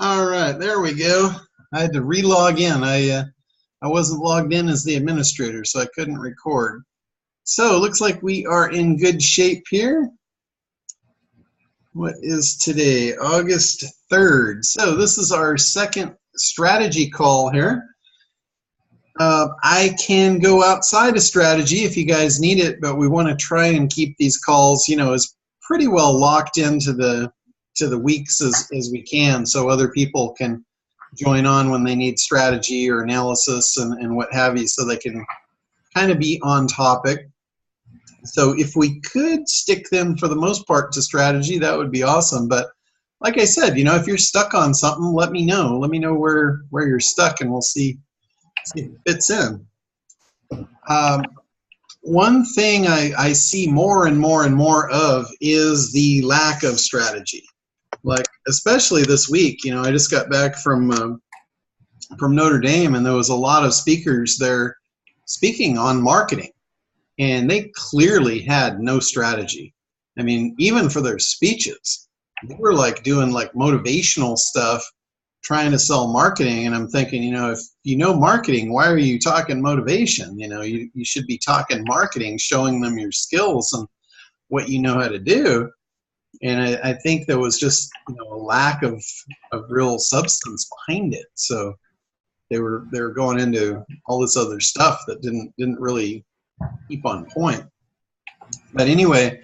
All right, there we go. I had to re-log in. I wasn't logged in as the administrator, so I couldn't record. So it looks like we are in good shape here. What is today? August 3rd. So this is our second strategy call here. I can go outside of strategy if you guys need it, but we want to try and keep these calls, as pretty well locked into the weeks as we can, so other people can join on when they need strategy or analysis and what have you, so they can kind of be on topic. So if we could stick them for the most part to strategy, that would be awesome. But like I said, if you're stuck on something, let me know. Let me know where you're stuck, and we'll see if it fits in. One thing I see more and more and more of is the lack of strategy. Like, especially this week, I just got back from Notre Dame, and there was a lot of speakers there speaking on marketing, and they clearly had no strategy. I mean, even for their speeches, they were like doing like motivational stuff, trying to sell marketing, and I'm thinking, if you know marketing, why are you talking motivation? You should be talking marketing, showing them your skills and what you know how to do. And I think there was just a lack of real substance behind it. So they were going into all this other stuff that didn't really keep on point. But anyway,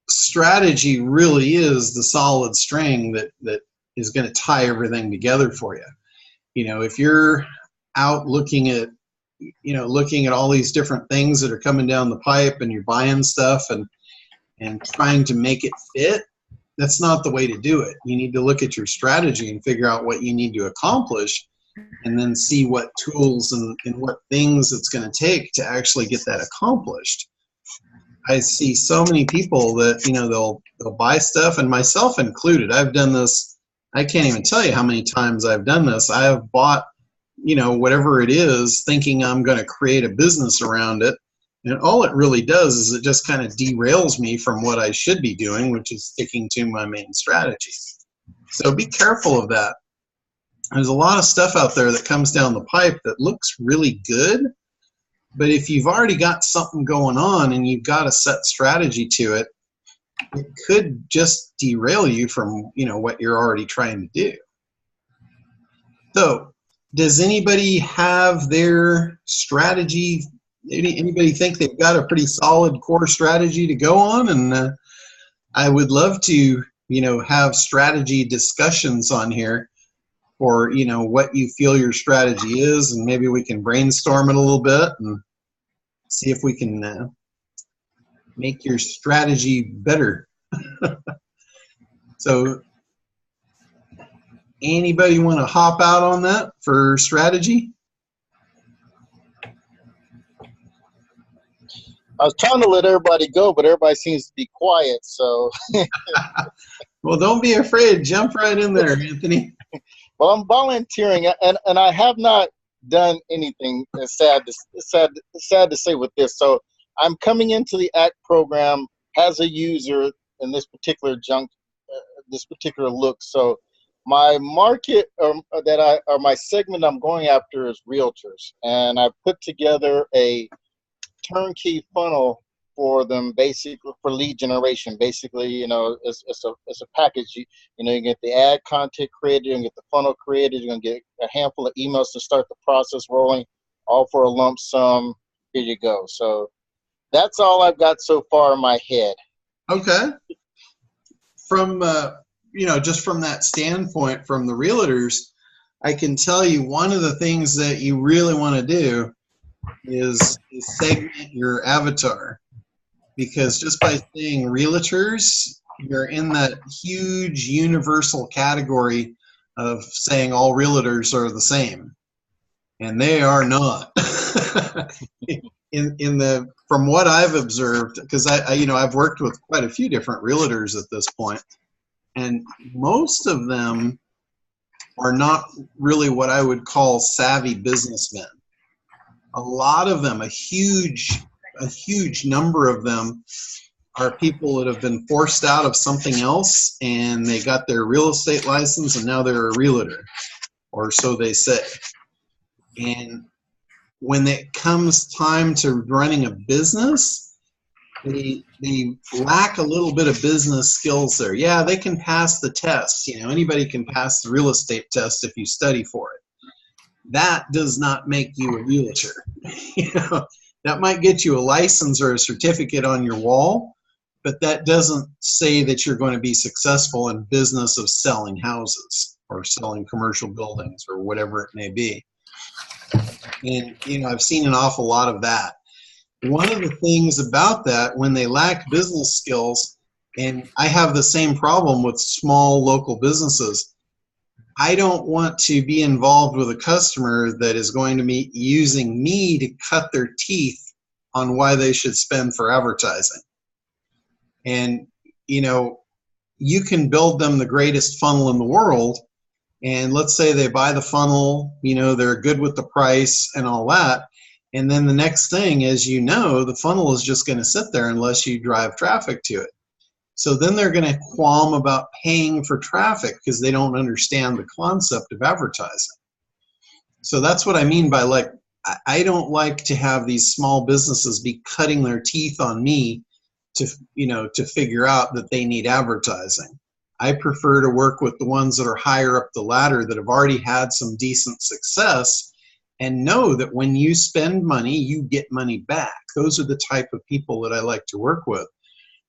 strategy really is the solid string that is going to tie everything together for you. If you're out looking at all these different things that are coming down the pipe, and you're buying stuff and trying to make it fit, that's not the way to do it. You need to look at your strategy and figure out what you need to accomplish, and then see what tools and what things it's going to take to actually get that accomplished. I see so many people that they'll buy stuff, and myself included. I've done this. I can't even tell you how many times I've done this. I have bought whatever it is, thinking I'm going to create a business around it. And all it really does is it just kind of derails me from what I should be doing, which is sticking to my main strategy. So be careful of that. There's a lot of stuff out there that comes down the pipe that looks really good, but if you've already got something going on and you've got a set strategy to it, it could just derail you from what you're already trying to do. So does anybody have their strategy? Anybody think they've got a pretty solid core strategy to go on? And I would love to, have strategy discussions on here for, what you feel your strategy is, and maybe we can brainstorm it a little bit and see if we can make your strategy better. So anybody want to hop out on that for strategy? I was trying to let everybody go, but everybody seems to be quiet, so. Well, don't be afraid. Jump right in there, Anthony. Well, I'm volunteering, and I have not done anything. It's sad to say with this. So I'm coming into the ACT program as a user in this particular this particular look. So my market or my segment I'm going after is realtors, and I put together a turnkey funnel for them, basically for lead generation. Basically, it's a package. You get the ad content created, you're gonna get the funnel created, you're gonna get a handful of emails to start the process rolling, all for a lump sum. Here you go. So that's all I've got so far in my head. Okay. From just from that standpoint, from the realtors, I can tell you one of the things that you really want to do is segment your avatar, because just by saying realtors, you're in that huge universal category of saying all realtors are the same, and they are not. From what I've observed, because I've worked with quite a few different realtors at this point, and most of them are not really what I would call savvy businessmen. A lot of them, a huge number of them, are people that have been forced out of something else and they got their real estate license and now they're a realtor, or so they say. And when it comes time to running a business, they lack a little bit of business skills there. Yeah, they can pass the test. You know, anybody can pass the real estate test if you study for it. That does not make you a realtor. You know, that might get you a license or a certificate on your wall, but that doesn't say that you're going to be successful in business of selling houses or selling commercial buildings or whatever it may be. And, you know, I've seen an awful lot of that. One of the things about that, when they lack business skills, and I have the same problem with small local businesses, I don't want to be involved with a customer that is going to be using me to cut their teeth on why they should spend for advertising. And, you know, you can build them the greatest funnel in the world, and let's say they buy the funnel, you know, they're good with the price and all that, and then the next thing is, you know, the funnel is just going to sit there unless you drive traffic to it. So then they're going to qualm about paying for traffic because they don't understand the concept of advertising. So that's what I mean by, like, I don't like to have these small businesses be cutting their teeth on me to, you know, to figure out that they need advertising. I prefer to work with the ones that are higher up the ladder that have already had some decent success and know that when you spend money, you get money back. Those are the type of people that I like to work with.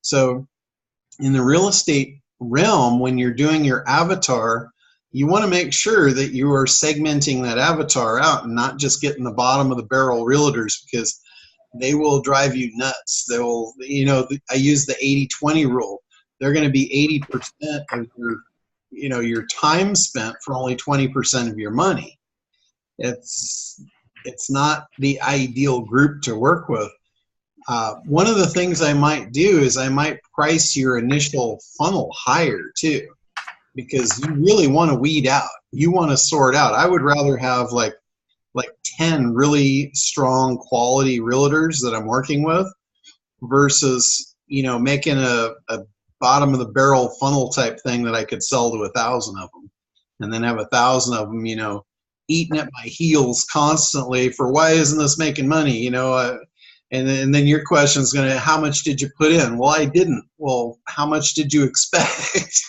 So in the real estate realm, when you're doing your avatar, you want to make sure that you are segmenting that avatar out and not just getting the bottom of the barrel realtors, because they will drive you nuts. They will, you know, I use the 80-20 rule. They're going to be 80% of your, you know, your time spent for only 20% of your money. It's not the ideal group to work with. One of the things I might do is I might price your initial funnel higher too, because you really want to weed out. You want to sort out. I would rather have like 10 really strong quality realtors that I'm working with versus, you know, making a bottom of the barrel funnel type thing that I could sell to 1,000 of them, and then have 1,000 of them, you know, eating at my heels constantly for why isn't this making money, you know. And then your question is going to, how much did you put in? Well, I didn't. Well, how much did you expect?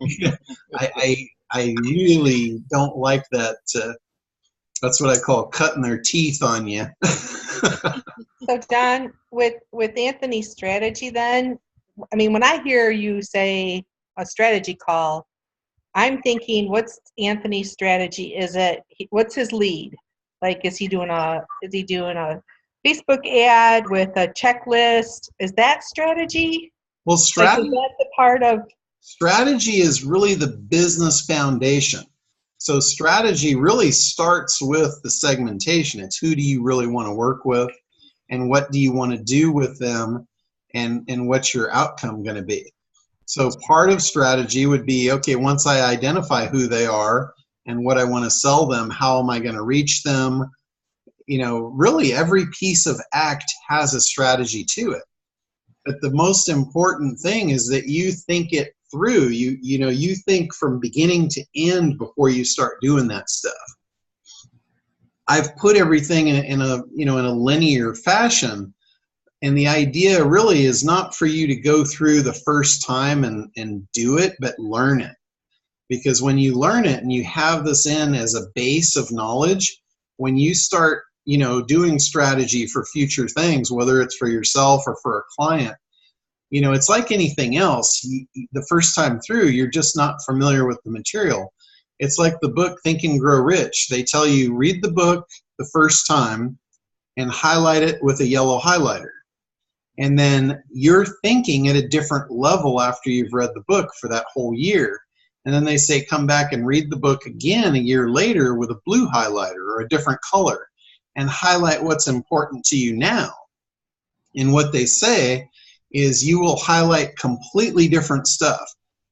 You know, I really don't like that. That's what I call cutting their teeth on you. So Don, with Anthony's strategy then, I mean, when I hear you say a strategy call, I'm thinking, what's Anthony's strategy? What's his lead? Like, is he doing a Facebook ad with a checklist? Is that strategy? Well, strategy, like, is that the part of strategy is really the business foundation. So strategy really starts with the segmentation. It's who do you really want to work with, and what do you want to do with them, and what's your outcome going to be. So part of strategy would be, okay, once I identify who they are and what I want to sell them, how am I going to reach them? You know, really every piece of ACT has a strategy to it. But the most important thing is that you think it through. You know, you think from beginning to end before you start doing that stuff. I've put everything in a linear fashion, and the idea really is not for you to go through the first time and do it, but learn it. Because when you learn it and you have this in as a base of knowledge, when you start, you know, doing strategy for future things, whether it's for yourself or for a client, you know, it's like anything else. The first time through, you're just not familiar with the material. It's like the book Think and Grow Rich. They tell you, read the book the first time and highlight it with a yellow highlighter. And then you're thinking at a different level after you've read the book for that whole year. And then they say, come back and read the book again a year later with a blue highlighter or a different color, and highlight what's important to you now. And what they say is you will highlight completely different stuff.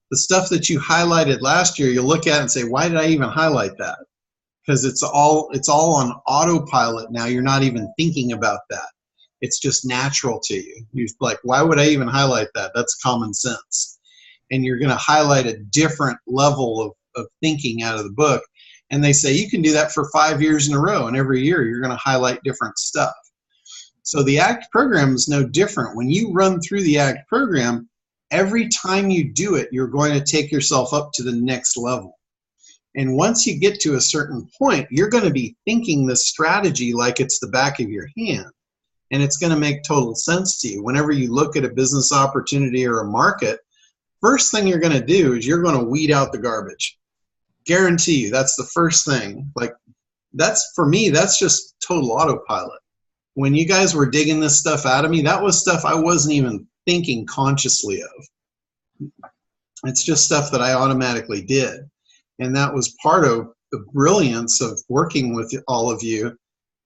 The stuff that you highlighted last year, you'll look at it and say, why did I even highlight that? Because it's all on autopilot now. You're not even thinking about that. It's just natural to you. You're like, why would I even highlight that? That's common sense. And you're going to highlight a different level of thinking out of the book. And they say you can do that for 5 years in a row, and every year you're going to highlight different stuff. So the ACT program is no different. When you run through the ACT program, every time you do it, you're going to take yourself up to the next level. And once you get to a certain point, you're going to be thinking this strategy like it's the back of your hand. And it's going to make total sense to you. Whenever you look at a business opportunity or a market, first thing you're going to do is you're going to weed out the garbage. Guarantee you, that's the first thing. Like, that's, for me, that's just total autopilot. When you guys were digging this stuff out of me, that was stuff I wasn't even thinking consciously of. It's just stuff that I automatically did. And that was part of the brilliance of working with all of you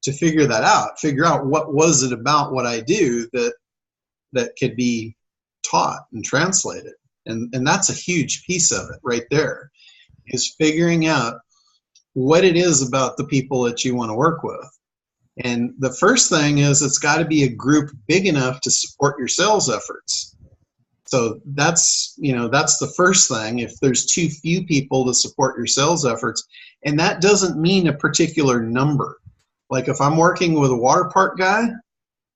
to figure that out, figure out what was it about what I do that could be taught and translated. And that's a huge piece of it right there, is figuring out what it is about the people that you want to work with. And the first thing is it's got to be a group big enough to support your sales efforts. So that's, that's the first thing. If there's too few people to support your sales efforts, and that doesn't mean a particular number. Like if I'm working with a water park guy,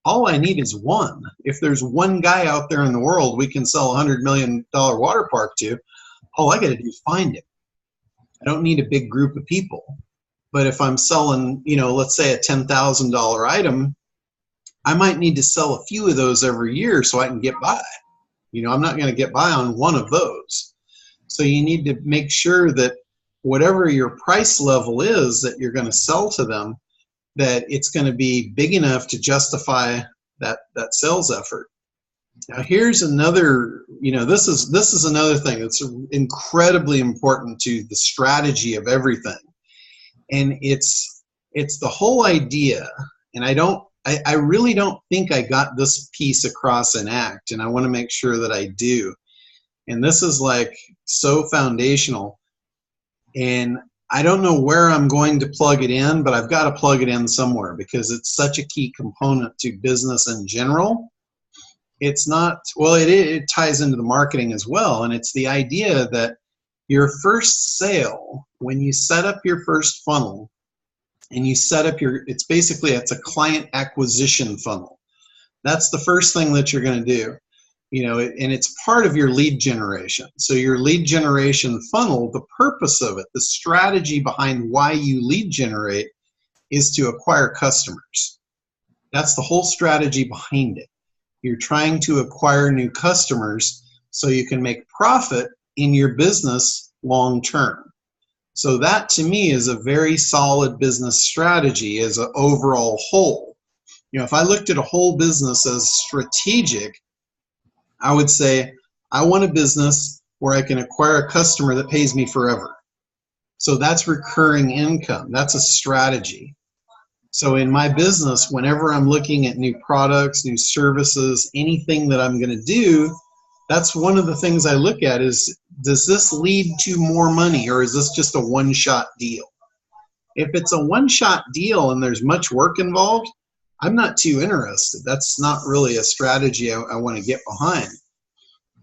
all I need is one. If there's one guy out there in the world we can sell a $100 million water park to, all I got to do is find him. I don't need a big group of people. But if I'm selling, let's say a $10,000 item, I might need to sell a few of those every year so I can get by. I'm not going to get by on one of those. So you need to make sure that whatever your price level is that you're going to sell to them, that it's going to be big enough to justify that sales effort. Now here's another, this is another thing that's incredibly important to the strategy of everything. And it's the whole idea, and I really don't think I got this piece across in ACT, and I want to make sure that I do. And this is like so foundational, and I don't know where I'm going to plug it in, but I've got to plug it in somewhere because it's such a key component to business in general. It's not, well, it ties into the marketing as well, and it's the idea that your first sale, when you set up your first funnel, and you set up it's a client acquisition funnel. That's the first thing that you're going to do. And it's part of your lead generation. So your lead generation funnel, the purpose of it, the strategy behind why you lead generate is to acquire customers. That's the whole strategy behind it. You're trying to acquire new customers so you can make profit in your business long term. So that to me is a very solid business strategy as an overall whole. If I looked at a whole business as strategic, I would say I want a business where I can acquire a customer that pays me forever. So that's recurring income. That's a strategy. So in my business, whenever I'm looking at new products, new services, anything that I'm going to do, that's one of the things I look at is, does this lead to more money, or is this just a one-shot deal? If it's a one-shot deal and there's much work involved, I'm not too interested. That's not really a strategy I want to get behind.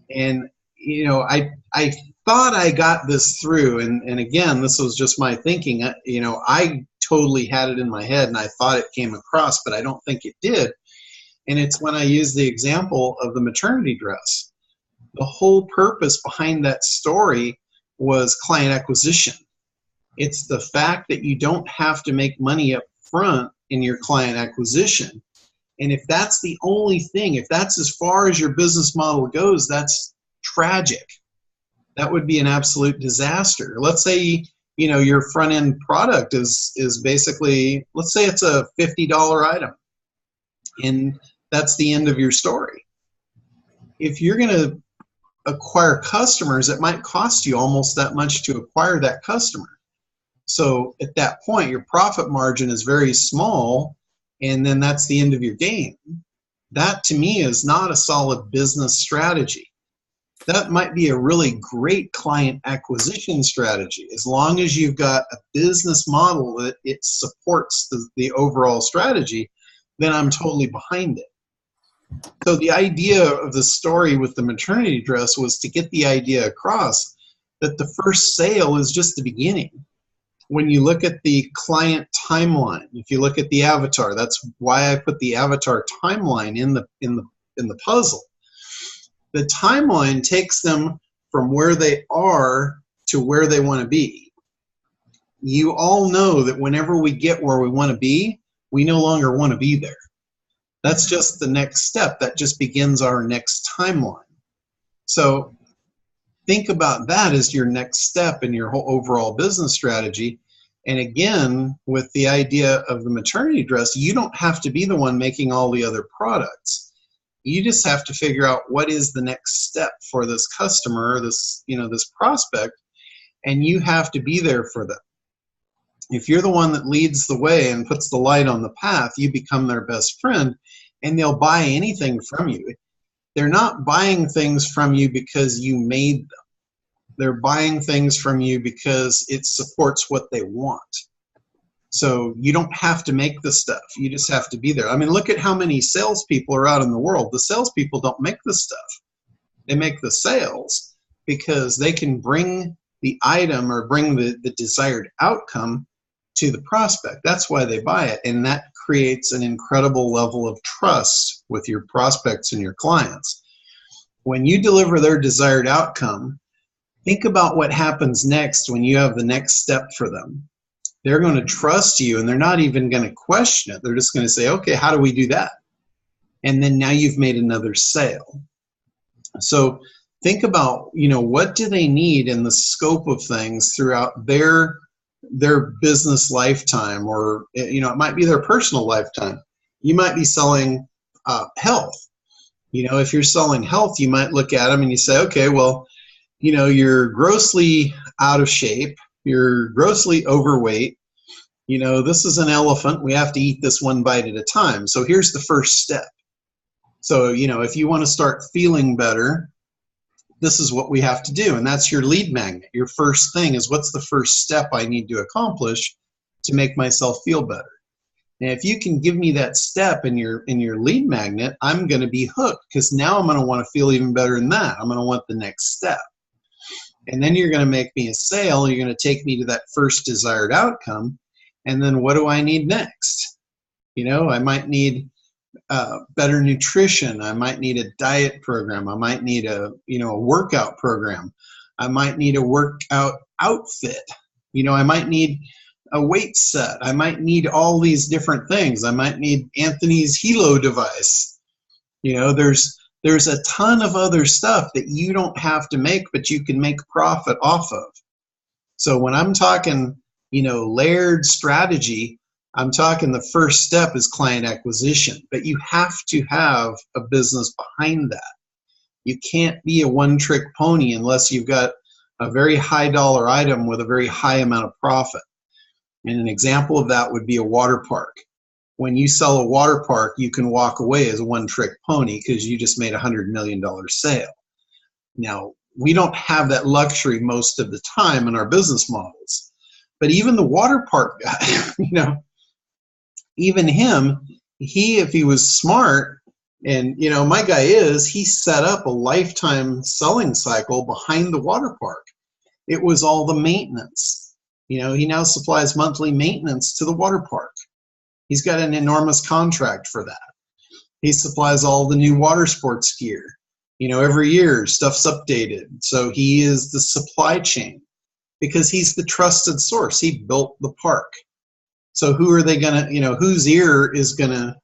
And, I thought I got this through, and again, this was just my thinking. I totally had it in my head, and I thought it came across, but I don't think it did. And it's when I used the example of the maternity dress. The whole purpose behind that story was client acquisition. It's the fact that you don't have to make money up front in your client acquisition. And if that's the only thing, if that's as far as your business model goes, that's tragic. That would be an absolute disaster. Let's say, your front end product is basically, let's say it's a $50 item, and that's the end of your story. If you're going to acquire customers, it might cost you almost that much to acquire that customer. So at that point, your profit margin is very small, and then that's the end of your game. That to me is not a solid business strategy. That might be a really great client acquisition strategy as long as you've got a business model that it supports the overall strategy. then I'm totally behind it. So the idea of the story with the maternity dress was to get the idea across that the first sale is just the beginning. When you look at the client timeline, if you look at the avatar, that's why I put the avatar timeline in the puzzle. The timeline takes them from where they are to where they want to be. You all know that whenever we get where we want to be, we no longer want to be there. That's just the next step. That just begins our next timeline. So think about that as your next step in your whole overall business strategy. And again, with the idea of the maternity dress, you don't have to be the one making all the other products. You just have to figure out what is the next step for this customer, this prospect, and you have to be there for them. If you're the one that leads the way and puts the light on the path, you become their best friend, and they'll buy anything from you. They're not buying things from you because you made them. They're buying things from you because it supports what they want. So you don't have to make the stuff. You just have to be there. I mean, look at how many salespeople are out in the world. The salespeople don't make the stuff. They make the sales because they can bring the item or bring the desired outcome to the prospect. That's why they buy it. And that creates an incredible level of trust with your prospects and your clients. When you deliver their desired outcome, think about what happens next when you have the next step for them. They're going to trust you, and they're not even going to question it. They're just going to say, okay, how do we do that? And then now you've made another sale. So think about, what do they need in the scope of things throughout their business lifetime, or, it might be their personal lifetime. You might be selling health. If you're selling health, you might look at them and you say, okay, well, you're grossly out of shape, you're grossly overweight, this is an elephant, we have to eat this one bite at a time. So here's the first step. So, if you want to start feeling better, this is what we have to do. And that's your lead magnet. Your first thing is, what's the first step I need to accomplish to make myself feel better? And if you can give me that step in your lead magnet, I'm going to be hooked, because now I'm going to want to feel even better than that. I'm going to want the next step. And then you're going to make me a sale. You're going to take me to that first desired outcome. And then what do I need next? I might need better nutrition. I might need a diet program. I might need a workout program. I might need a workout outfit. I might need a weight set. I might need all these different things. I might need Anthony's Helo device. There's a ton of other stuff that you don't have to make, but you can make profit off of. So when I'm talking, layered strategy, I'm talking the first step is client acquisition, but you have to have a business behind that. You can't be a one-trick pony unless you've got a very high dollar item with a very high amount of profit. And an example of that would be a water park. When you sell a water park, you can walk away as a one-trick pony because you just made a $100 million sale. Now, we don't have that luxury most of the time in our business models. But even the water park guy, even him, if he was smart, and my guy he set up a lifetime selling cycle behind the water park. It was all the maintenance. He now supplies monthly maintenance to the water park. He's got an enormous contract for that. He supplies all the new water sports gear. Every year stuff's updated. So he is the supply chain because he's the trusted source. He built the park. So who are they gonna, whose ear is gonna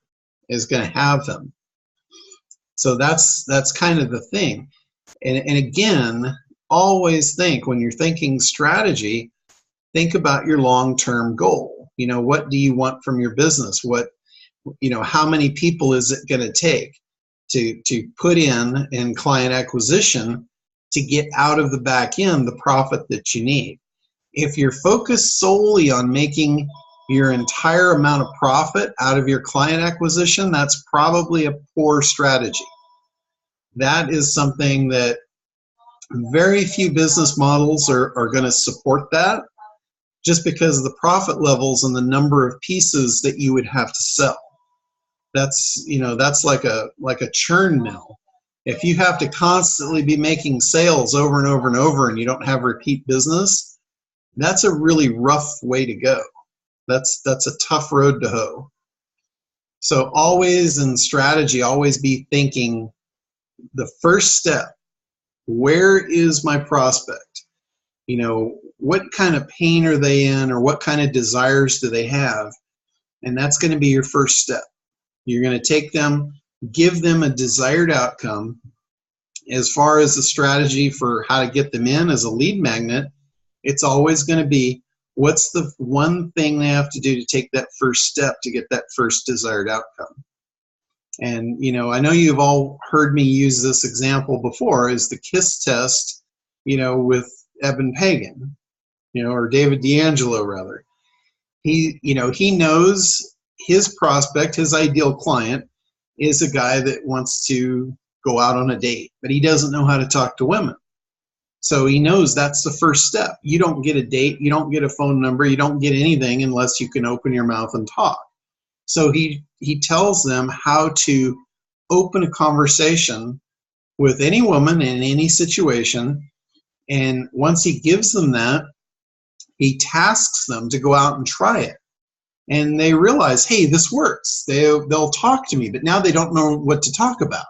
have him? So that's kind of the thing. And again, always think, when you're thinking strategy, think about your long-term goal. What do you want from your business? How many people is it going to take to put in client acquisition to get out of the back end the profit that you need? If you're focused solely on making your entire amount of profit out of your client acquisition, that's probably a poor strategy. That is something that very few business models are going to support that, just because of the profit levels and the number of pieces that you would have to sell. That's, that's like a churn mill. If you have to constantly be making sales over and over and over and you don't have repeat business, that's a really rough way to go. That's a tough road to hoe. So always in strategy, always be thinking the first step, where is my prospect? What kind of pain are they in, or what kind of desires do they have? And that's going to be your first step. You're going to take them, give them a desired outcome. As far as the strategy for how to get them in as a lead magnet, it's always going to be, what's the one thing they have to do to take that first step to get that first desired outcome? And, I know you've all heard me use this example before, is the KISS test, with Eben Pagan, or David D'Angelo rather. He knows his prospect, his ideal client, is a guy that wants to go out on a date, but he doesn't know how to talk to women. So he knows that's the first step. You don't get a date, you don't get a phone number, you don't get anything unless you can open your mouth and talk. So he tells them how to open a conversation with any woman in any situation. And once he gives them that, he tasks them to go out and try it. And they realize, hey, this works. They'll talk to me, but now they don't know what to talk about.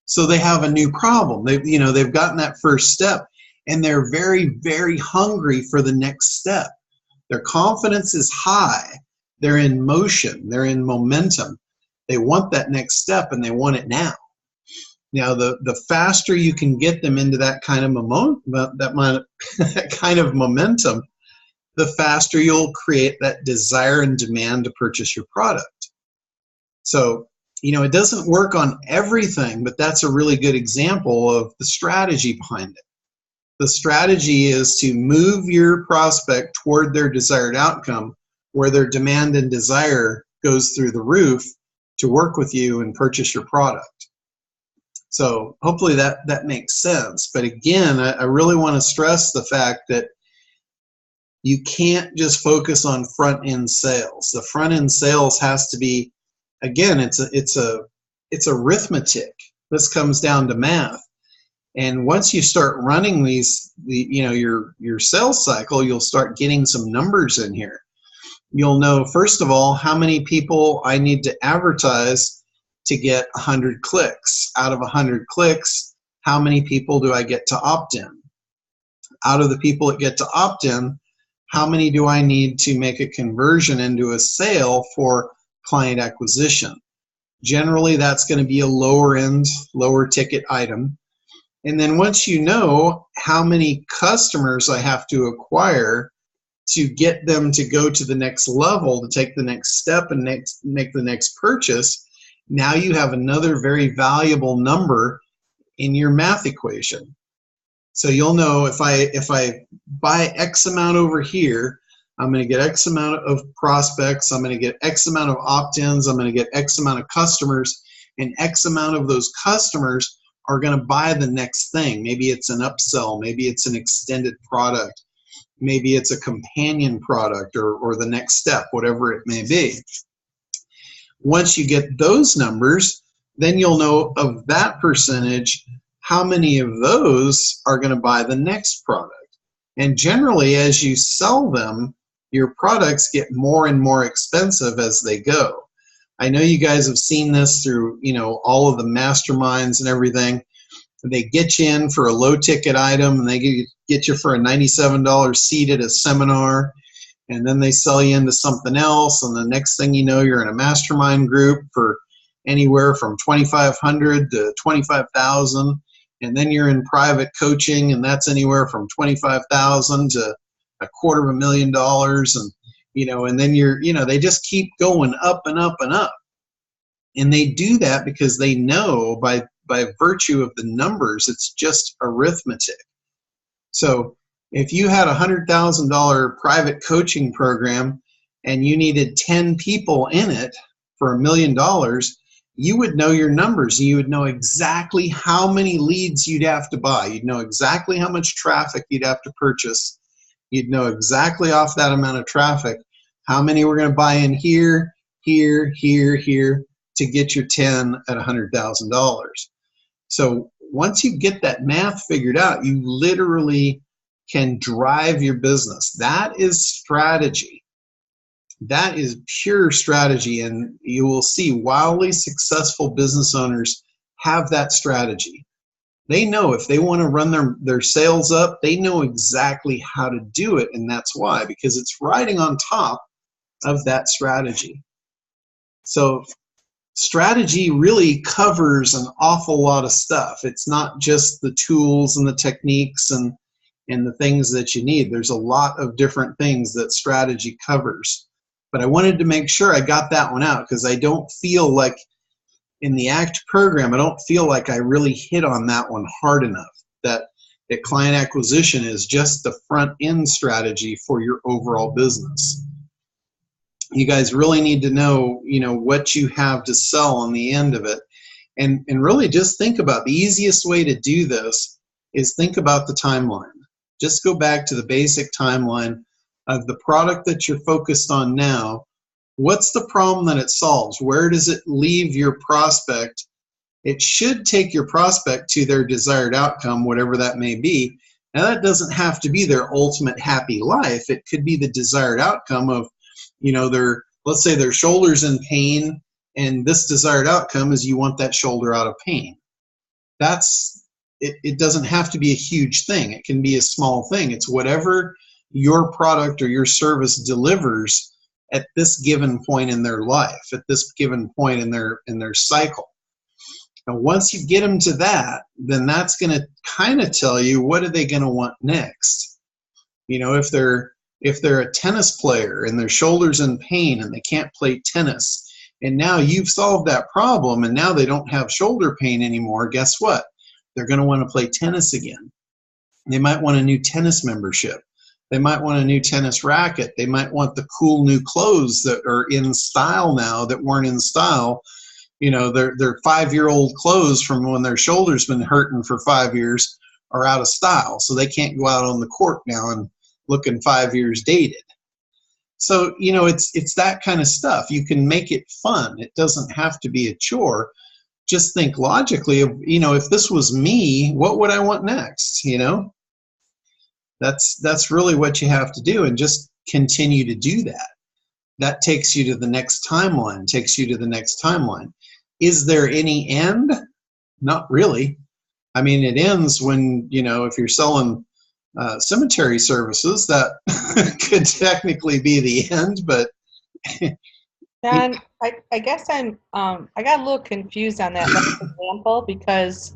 So they have a new problem. They've gotten that first step, and they're very, very hungry for the next step. Their confidence is high. They're in motion. They're in momentum. They want that next step, and they want it now. Now, the faster you can get them into that kind of that kind of momentum, the faster you'll create that desire and demand to purchase your product. So, it doesn't work on everything, but that's a really good example of the strategy behind it. The strategy is to move your prospect toward their desired outcome, where their demand and desire goes through the roof to work with you and purchase your product. So hopefully that makes sense. But again, I really want to stress the fact that you can't just focus on front-end sales. The front-end sales has to be, again, it's arithmetic. This comes down to math. And once you start running your sales cycle, you'll start getting some numbers in here. You'll know, first of all, how many people I need to advertise to get 100 clicks. Out of 100 clicks, how many people do I get to opt in? Out of the people that get to opt in, how many do I need to make a conversion into a sale for client acquisition? Generally, that's going to be a lower ticket item. And then once you know how many customers I have to acquire to get them to go to the next level, to take the next step and make the next purchase, now you have another very valuable number in your math equation. So you'll know, if I buy X amount over here, I'm going to get X amount of prospects, I'm going to get X amount of opt-ins, I'm going to get X amount of customers, and X amount of those customers are going to buy the next thing. Maybe it's an upsell, maybe it's an extended product, maybe it's a companion product, or the next step, whatever it may be. Once you get those numbers, then you'll know of that percentage, how many of those are going to buy the next product. And generally, as you sell them, your products get more and more expensive as they go. I know you guys have seen this through, all of the masterminds and everything. They get you in for a low ticket item, and they get you for a $97 seat at a seminar, and then they sell you into something else, and the next thing you know, you're in a mastermind group for anywhere from $2,500 to $25,000, and then you're in private coaching, and that's anywhere from $25,000 to $250,000, and then they just keep going up and up and up. And they do that because they know by virtue of the numbers, it's just arithmetic. So if you had a $100,000 private coaching program and you needed 10 people in it for $1 million, you would know your numbers. You would know exactly how many leads you'd have to buy. You'd know exactly how much traffic you'd have to purchase. You'd know exactly off that amount of traffic how many we're going to buy in here, here, here, here, to get your 10 at $100,000. So once you get that math figured out, you literally can drive your business. That is strategy. That is pure strategy, and you will see wildly successful business owners have that strategy. They know if they want to run their sales up, they know exactly how to do it, and that's why, because it's riding on top of that strategy. So strategy really covers an awful lot of stuff. It's not just the tools and the techniques and the things that you need. There's a lot of different things that strategy covers. But I wanted to make sure I got that one out, because I don't feel like in the ACT program, I don't feel like I really hit on that one hard enough, that client acquisition is just the front end strategy for your overall business. You guys really need to know, what you have to sell on the end of it. And really just think about the easiest way to do this is think about the timeline. Just go back to the basic timeline of the product that you're focused on now. What's the problem that it solves? Where does it leave your prospect? It should take your prospect to their desired outcome, whatever that may be. Now, that doesn't have to be their ultimate happy life. It could be the desired outcome of, let's say their shoulder's in pain, and this desired outcome is you want that shoulder out of pain. It doesn't have to be a huge thing. It can be a small thing. It's whatever your product or your service delivers at this given point in their life, at this given point in their cycle. And once you get them to that, then that's going to kind of tell you what are they going to want next. If they're a tennis player and their shoulder's in pain and they can't play tennis, and now you've solved that problem and now they don't have shoulder pain anymore, guess what? They're going to want to play tennis again. They might want a new tennis membership. They might want a new tennis racket. They might want the cool new clothes that are in style now that weren't in style. Their 5-year-old clothes from when their shoulder's been hurting for 5 years are out of style. So they can't go out on the court now and looking 5 years dated. So, it's that kind of stuff. You can make it fun. It doesn't have to be a chore. Just think logically of, if this was me, what would I want next? That's really what you have to do, and just continue to do that. That takes you to the next timeline, Is there any end? Not really. I mean, it ends when, if you're selling cemetery services, that could technically be the end, but Don, I guess I got a little confused on that last example, because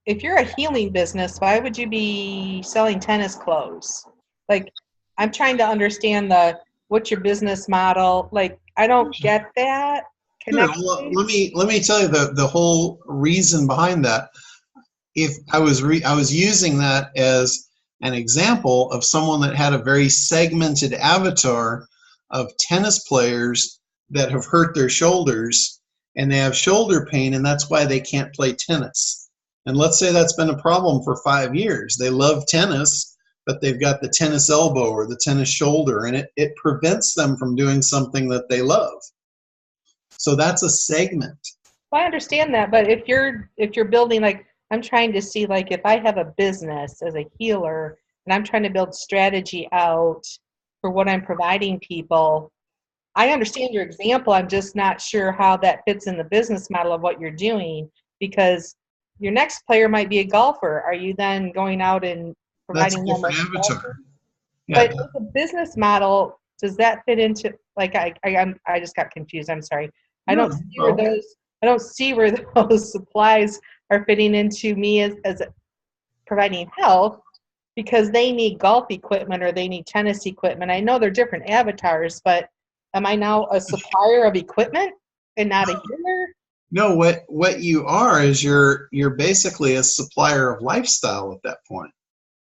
if you're a healing business, why would you be selling tennis clothes? Like, I'm trying to understand what's your business model. Like, I don't get that connection. Sure. Well, let me tell you the whole reason behind that. If I was using that as an example of someone that had a very segmented avatar of tennis players that have hurt their shoulders and they have shoulder pain, and that's why they can't play tennis. And let's say that's been a problem for 5 years. They love tennis, but they've got the tennis elbow or the tennis shoulder, and it prevents them from doing something that they love. So that's a segment. Well, I understand that, but if you're building, like, I'm trying to see, like, if I have a business as a healer and I'm trying to build strategy out for what I'm providing people, I understand your example. I'm just not sure how that fits in the business model of what you're doing, because your next player might be a golfer. Are you then going out and providing them with avatar? Yeah. But the business model, does that fit into, like, I just got confused. I'm sorry. I don't see where those supplies are fitting into me as providing health, because they need golf equipment or they need tennis equipment. I know they're different avatars, but am I now a supplier of equipment and not a healer? No, what you are is you're basically a supplier of lifestyle at that point.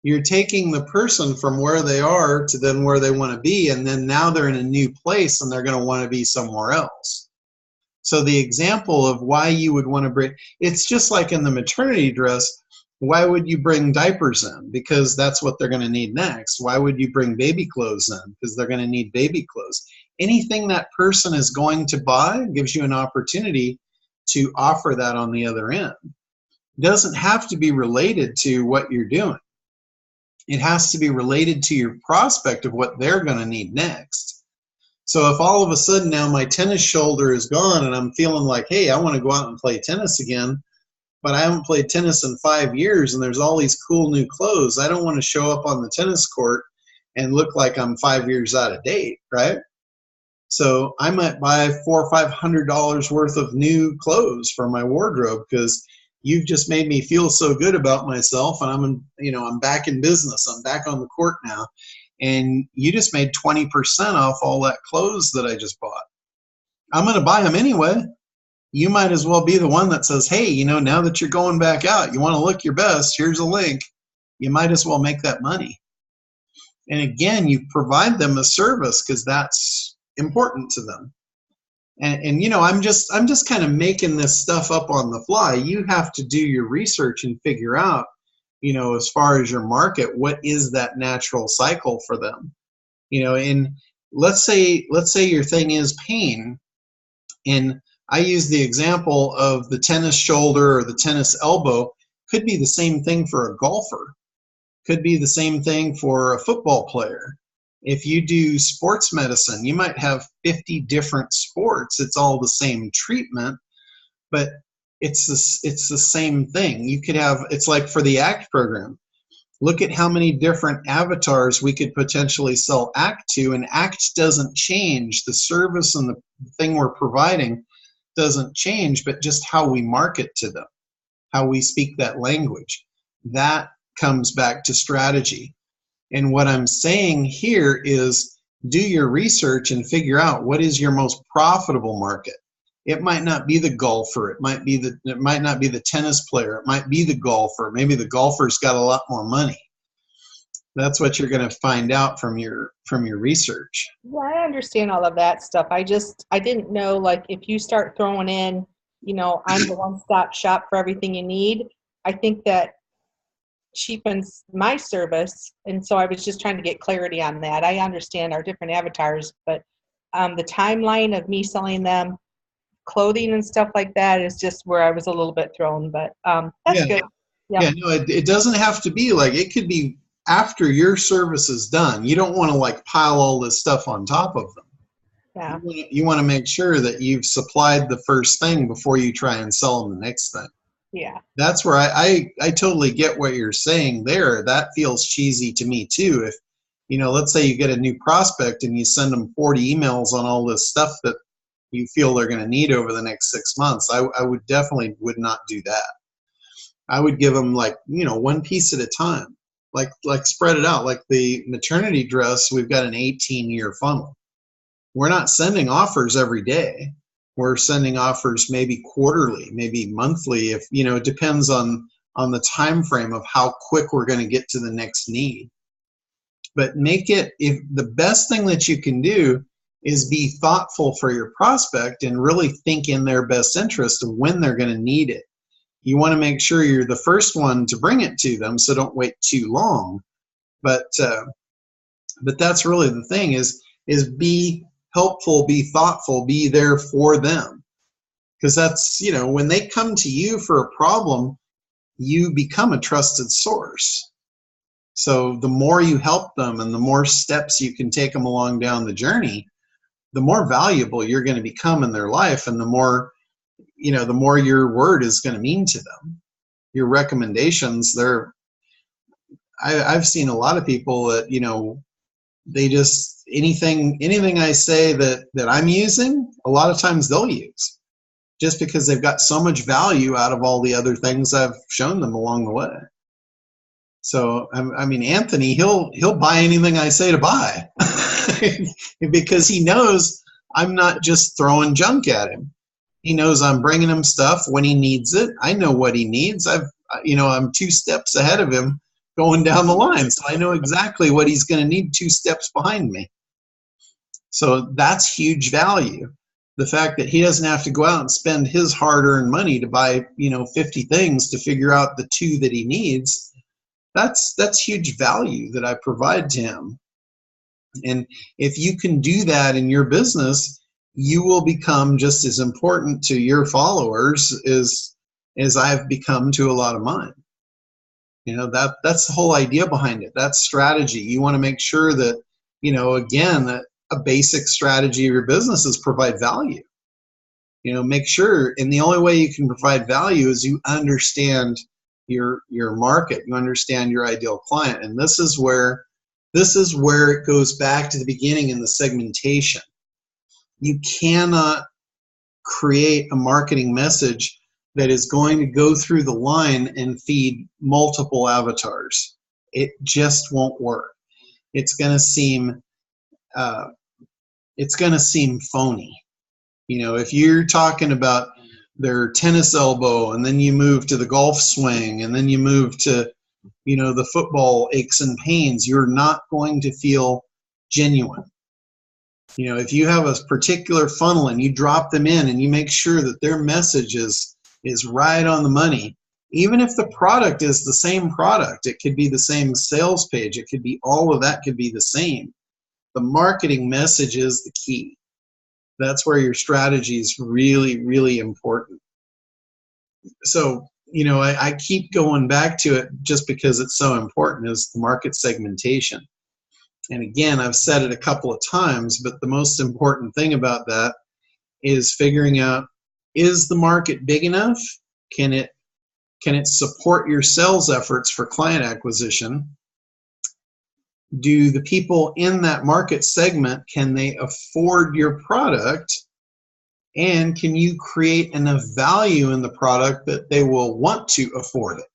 You're taking the person from where they are to then where they want to be, and then now they're in a new place and they're going to want to be somewhere else. So the example of why you would want to bring, it's just like in the maternity dress, why would you bring diapers in? Because that's what they're going to need next. Why would you bring baby clothes in? Because they're going to need baby clothes. anything that person is going to buy gives you an opportunity to offer that on the other end. It doesn't have to be related to what you're doing. It has to be related to your prospect of what they're going to need next. So if all of a sudden now my tennis shoulder is gone and I'm feeling like, hey, I want to go out and play tennis again, but I haven't played tennis in 5 years and there's all these cool new clothes, I don't want to show up on the tennis court and look like I'm 5 years out of date, right? So I might buy $400 or $500 worth of new clothes for my wardrobe because you've just made me feel so good about myself, and I'm back in business. I'm back on the court now, and you just made 20% off all that clothes that I just bought. I'm going to buy them anyway. You might as well be the one that says, hey, now that you're going back out, you want to look your best, here's a link. You might as well make that money. And again, you provide them a service because that's important to them. And I'm just kind of making this stuff up on the fly. You have to do your research and figure out, as far as your market, what is that natural cycle for them? And let's say your thing is pain. And I use the example of the tennis shoulder or the tennis elbow. Could be the same thing for a golfer. Could be the same thing for a football player. If you do sports medicine, you might have 50 different sports. It's all the same treatment, but it's the same thing. You could have, it's like for the ACT program. Look at how many different avatars we could potentially sell ACT to, and ACT doesn't change. The service and the thing we're providing doesn't change, but just how we market to them, how we speak that language. That comes back to strategy. And what I'm saying here is do your research and figure out what is your most profitable market. It might not be the golfer. It might not be the tennis player. It might be the golfer. Maybe the golfer's got a lot more money. That's what you're going to find out from your research. Yeah, I understand all of that stuff. I didn't know, like, if you start throwing in, I'm the one-stop shop for everything you need, I think that cheapens my service. And so I was just trying to get clarity on that. I understand our different avatars, but the timeline of me selling them clothing and stuff like that is just where I was a little bit thrown, but that's good. Yeah, no, it doesn't have to be like, it could be after your service is done. You don't want to like pile all this stuff on top of them. Yeah. You want to make sure that you've supplied the first thing before you try and sell them the next thing. Yeah. That's where I totally get what you're saying there. That feels cheesy to me too. If, let's say you get a new prospect and you send them 40 emails on all this stuff that you feel they're going to need over the next 6 months, I would definitely would not do that. I would give them like, one piece at a time, like spread it out. Like the maternity dress, we've got an 18-year funnel. We're not sending offers every day. We're sending offers maybe quarterly, maybe monthly. If it depends on the time frame of how quick we're going to get to the next need. But if the best thing that you can do is be thoughtful for your prospect and really think in their best interest of when they're going to need it. You want to make sure you're the first one to bring it to them, so don't wait too long. But that's really the thing is be helpful, be thoughtful, be there for them. Because that's, when they come to you for a problem, you become a trusted source. So the more you help them and the more steps you can take them along down the journey, the more valuable you're going to become in their life, and the more your word is going to mean to them. Your recommendations, I've seen a lot of people that, they just, anything I say that I'm using, a lot of times they'll use, just because they've got so much value out of all the other things I've shown them along the way. So, I mean, Anthony, he'll buy anything I say to buy because he knows I'm not just throwing junk at him. He knows I'm bringing him stuff when he needs it. I know what he needs. I'm 2 steps ahead of him going down the line. So I know exactly what he's going to need 2 steps behind me. So that's huge value. The fact that he doesn't have to go out and spend his hard-earned money to buy, 50 things to figure out the 2 that he needs, that's huge value that I provide to him. And if you can do that in your business, you will become just as important to your followers as I've become to a lot of mine. You know, that's the whole idea behind it. That's strategy. You want to make sure that, you know, again, that a basic strategy of your business is provide value. You know, make sure, and the only way you can provide value is you understand your market, you understand your ideal client. And this is where it goes back to the beginning in the segmentation. You cannot create a marketing message that is going to go through the line and feed multiple avatars. It just won't work. It's going to seem phony. You know, if you're talking about their tennis elbow, and then you move to the golf swing, and then you move to, you know, the football aches and pains, you're not going to feel genuine. You know, if you have a particular funnel and you drop them in and you make sure that their message is right on the money, even if the product is the same product, it could be the same sales page, it could be all of that could be the same. The marketing message is the key. That's where your strategy is really, really important. So, you know, I keep going back to it just because it's so important, is the market segmentation. And again, I've said it a couple of times, but the most important thing about that is figuring out, is the market big enough? Can it support your sales efforts for client acquisition? Do the people in that market segment, can they afford your product? And can you create enough value in the product that they will want to afford it?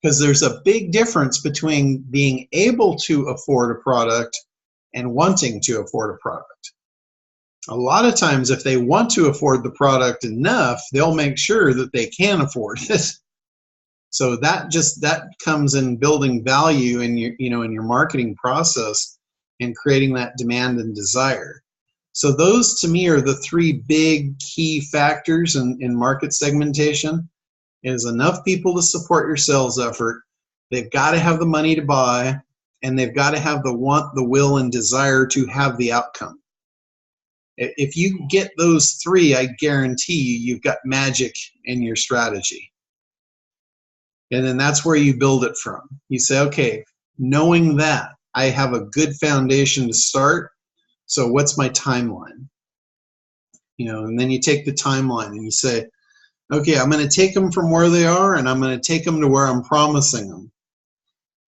Because there's a big difference between being able to afford a product and wanting to afford a product. A lot of times, if they want to afford the product enough, they'll make sure that they can afford it. So that comes in building value in your, you know, in your marketing process and creating that demand and desire. So those to me are the three big key factors in market segmentation. Is enough people to support your sales effort, they've got to have the money to buy, and they've got to have the want, the will, and desire to have the outcome. If you get those three, I guarantee you've got magic in your strategy. And then that's where you build it from. You say, okay, knowing that, I have a good foundation to start, so what's my timeline? You know, and then you take the timeline and you say, okay, I'm going to take them from where they are, and I'm going to take them to where I'm promising them.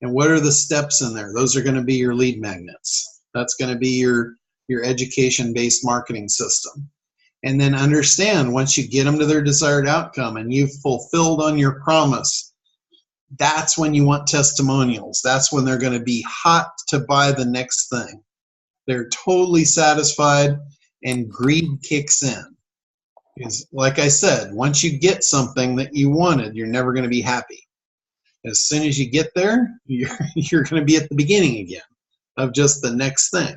And what are the steps in there? Those are going to be your lead magnets. That's going to be your education-based marketing system. And then understand, once you get them to their desired outcome and you've fulfilled on your promise, that's when you want testimonials. That's when they're going to be hot to buy the next thing. They're totally satisfied, and greed kicks in. Because, like I said, once you get something that you wanted, you're never going to be happy. As soon as you get there, you're going to be at the beginning again of just the next thing.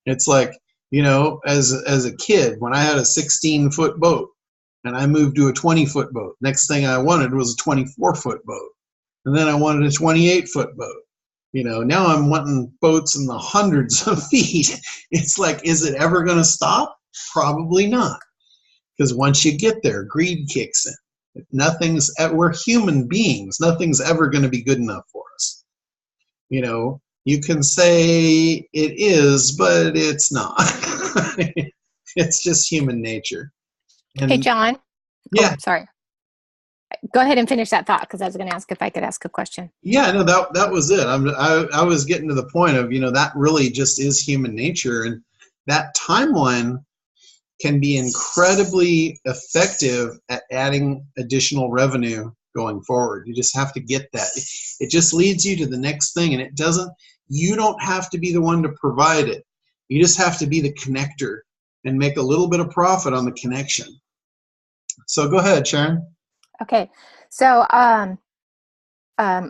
It's like, you know, as a kid, when I had a 16-foot boat and I moved to a 20-foot boat, next thing I wanted was a 24-foot boat. And then I wanted a 28-foot boat. You know, now I'm wanting boats in the hundreds of feet. It's like, is it ever going to stop? Probably not. Because once you get there, greed kicks in. We're human beings. Nothing's ever going to be good enough for us. You know, you can say it is, but it's not. It's just human nature. And, hey, John. Yeah. Oh, sorry. Go ahead and finish that thought, because I was going to ask if I could ask a question. Yeah, no, that was it. I was getting to the point of, you know, that really just is human nature. And that timeline can be incredibly effective at adding additional revenue going forward. You just have to get that. It just leads you to the next thing, and you don't have to be the one to provide it. You just have to be the connector and make a little bit of profit on the connection. So go ahead, Sharon. Okay. So I'm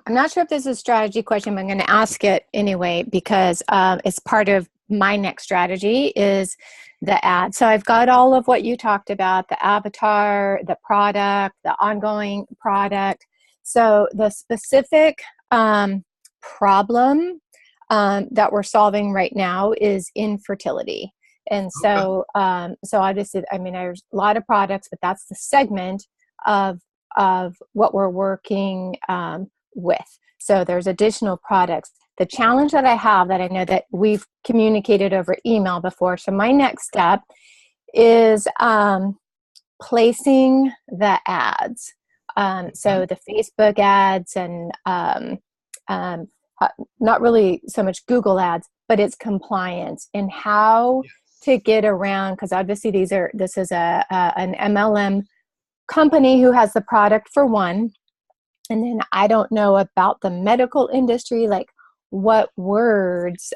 not sure if this is a strategy question, but I'm going to ask it anyway, because it's part of my next strategy is the ad. So I've got all of what you talked about, the avatar, the product, the ongoing product. So the specific problem that we're solving right now is infertility. And so, so obviously, I mean, there's a lot of products, but that's the segment of what we're working with. So there's additional products. The challenge that I have, that I know that we've communicated over email before, so my next step is placing the ads. So the Facebook ads and not really so much Google ads, but it's compliance and how to get around, because obviously this is an MLM company who has the product for one, and then I don't know about the medical industry, like what words.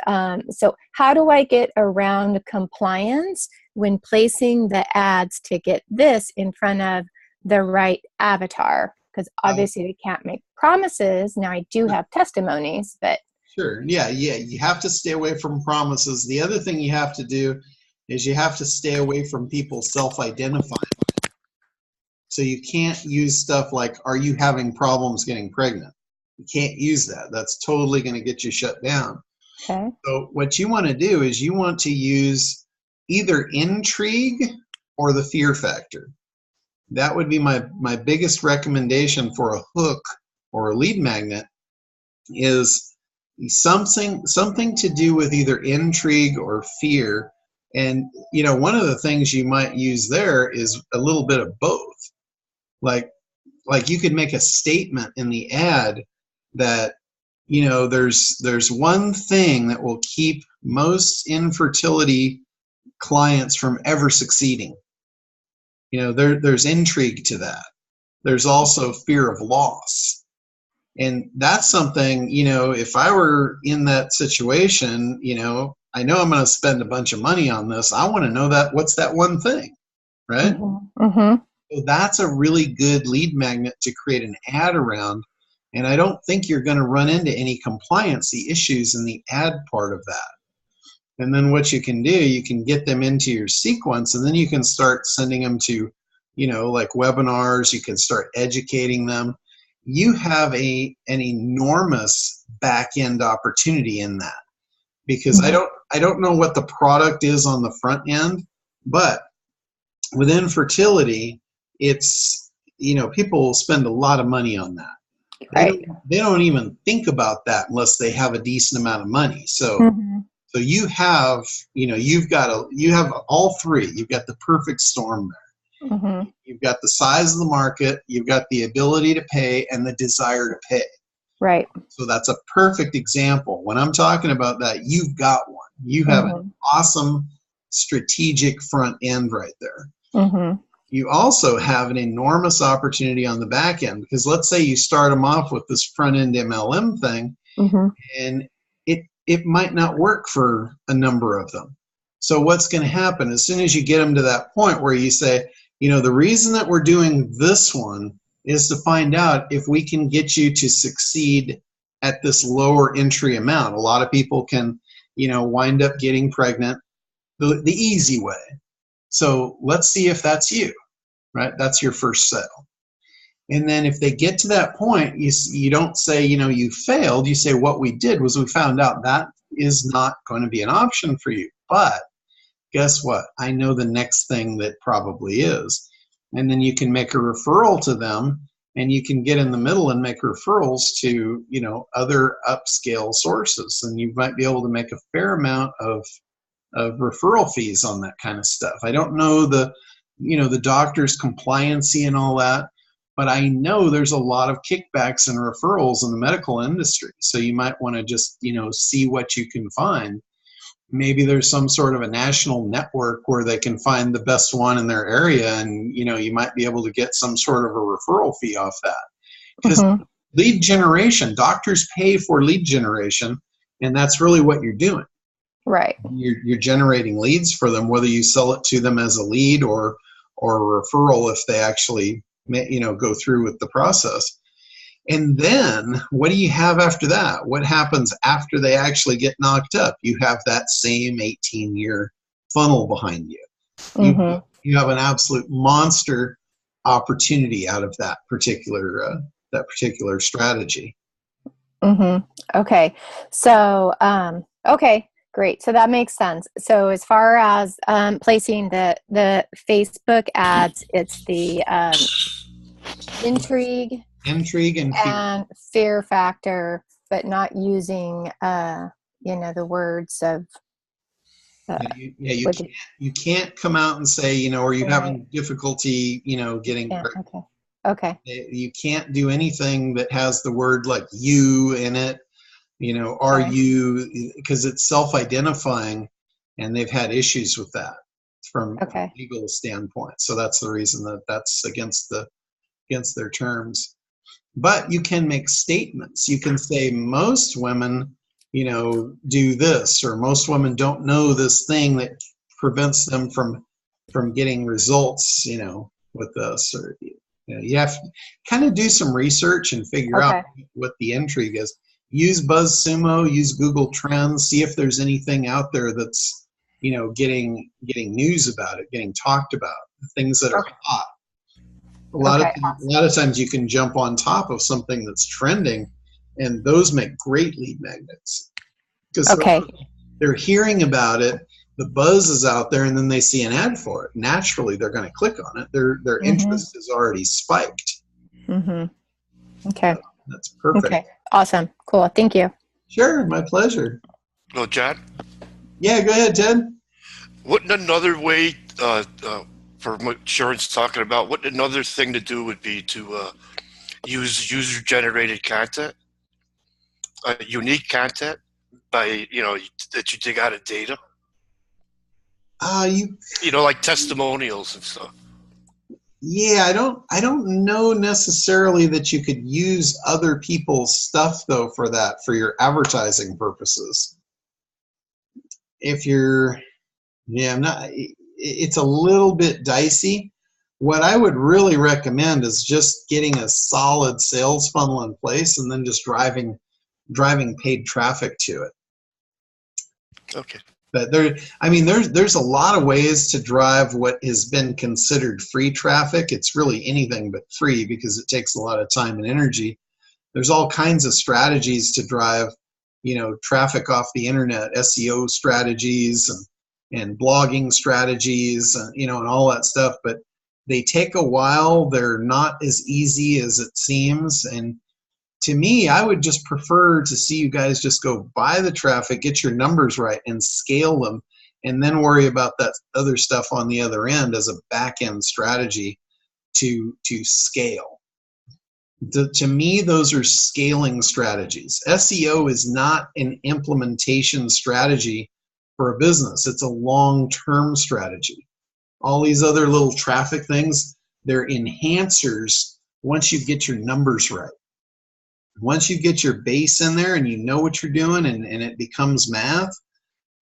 So how do I get around compliance when placing the ads to get this in front of the right avatar? Because obviously we can't make promises. Now I do have testimonies, but. Sure. Yeah. You have to stay away from promises. The other thing you have to do is you have to stay away from people self-identifying. So you can't use stuff like, are you having problems getting pregnant? You can't use that. That's totally going to get you shut down. Okay. So what you want to do is you want to use either intrigue or the fear factor. That would be my biggest recommendation for a hook or a lead magnet, is something to do with either intrigue or fear. And one of the things you might use there is a little bit of both. Like you could make a statement in the ad that there's one thing that will keep most infertility clients from ever succeeding. There's intrigue to that. There's also fear of loss. And that's something, if I were in that situation, I know I'm going to spend a bunch of money on this. I want to know what's that one thing, right? Mm-hmm. Mm-hmm. So that's a really good lead magnet to create an ad around. And I don't think you're going to run into any compliancy issues in the ad part of that. And then what you can do, you can get them into your sequence, and then you can start sending them to, like webinars. You can start educating them. You have an enormous back-end opportunity in that, because I don't know what the product is on the front end, but with infertility, it's, people will spend a lot of money on that. Right. They don't even think about that unless they have a decent amount of money. So, so you have, you have all three. You've got the perfect storm there. Mm-hmm. You've got the size of the market, you've got the ability to pay, and the desire to pay. Right. So that's a perfect example. When I'm talking about that, you've got one. You have an awesome strategic front end right there. Mm-hmm. You also have an enormous opportunity on the back end, because let's say you start them off with this front end MLM thing, and it might not work for a number of them. So what's going to happen as soon as you get them to that point where you say, the reason that we're doing this one is to find out if we can get you to succeed at this lower entry amount. A lot of people can, wind up getting pregnant the easy way. So let's see if that's you, right? That's your first sale. And then if they get to that point, you don't say, you failed. You say, what we did was we found out that is not going to be an option for you. But guess what? I know the next thing that probably is. And then you can make a referral to them, and you can get in the middle and make referrals to, other upscale sources. And you might be able to make a fair amount of referral fees on that kind of stuff. I don't know the doctor's compliancy and all that, but I know there's a lot of kickbacks and referrals in the medical industry. So you might want to just, see what you can find. Maybe there's some sort of a national network where they can find the best one in their area, and, you might be able to get some sort of a referral fee off that. Because lead generation, doctors pay for lead generation, and that's really what you're doing. Right. You're generating leads for them, whether you sell it to them as a lead or a referral if they actually, go through with the process. And then what do you have after that? What happens after they actually get knocked up? You have that same 18-year funnel behind you. You have an absolute monster opportunity out of that particular strategy. Mm-hmm. Okay. So, okay, great. So that makes sense. So as far as placing the Facebook ads, it's the intrigue Intrigue and fear. and fear factor, but not using the words of would You can't come out and say, are you right. having difficulty, getting Yeah. pregnant. Okay. Okay. You can't do anything that has the word like you in it. Are Okay. you, because it's self-identifying, and they've had issues with that from a Okay. legal standpoint. So that's the reason that that's against their terms. But you can make statements. You can say most women, do this, or most women don't know this thing that prevents them from getting results, with this, or you have to kind of do some research and figure out Okay. what the intrigue is. Use BuzzSumo, use Google Trends, see if there's anything out there that's, getting news about it, getting talked about, things that are Okay. hot. A Okay. lot of times you can jump on top of something that's trending, and those make great lead magnets because Okay. they're hearing about it, the buzz is out there, and then they see an ad for it. Naturally, they're going to click on it. Their Mm-hmm. interest is already spiked. Mm-hmm. Okay. That's perfect. Okay. Awesome. Cool. Thank you. Sure, my pleasure. Well, John? Yeah, go ahead, Ted. Wouldn't another way, for what Sharon's talking about, wouldn't another thing to do would be to use user-generated content, unique content, by, that you dig out of data? Like testimonials and stuff. Yeah, I don't know necessarily that you could use other people's stuff though for your advertising purposes. If you're, it's a little bit dicey. What I would really recommend is just getting a solid sales funnel in place and then just driving paid traffic to it. Okay. But there's a lot of ways to drive what has been considered free traffic. It's really anything but free because it takes a lot of time and energy. There's all kinds of strategies to drive, traffic off the internet, SEO strategies and blogging strategies, and all that stuff. But they take a while. They're not as easy as it seems. And to me, I would just prefer to see you guys just go buy the traffic, get your numbers right, and scale them, and then worry about that other stuff on the other end as a back-end strategy to scale. To me, those are scaling strategies. SEO is not an implementation strategy for a business. It's a long-term strategy. All these other little traffic things, they're enhancers once you get your numbers right. Once you get your base in there and you know what you're doing and it becomes math,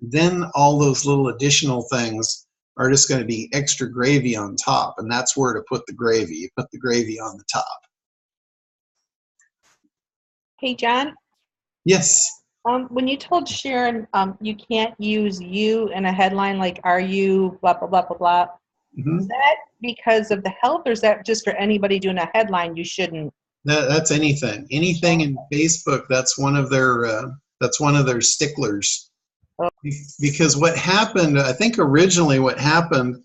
then all those little additional things are just going to be extra gravy on top. And that's where to put the gravy. You put the gravy on the top. Hey, John. Yes. When you told Sharon you can't use you in a headline like "Are you blah blah blah blah blah," Mm-hmm. Is that because of the health, or is that just for anybody doing a headline? You shouldn't. That's anything in Facebook. That's one of their sticklers. Oh. Because what happened, I think originally what happened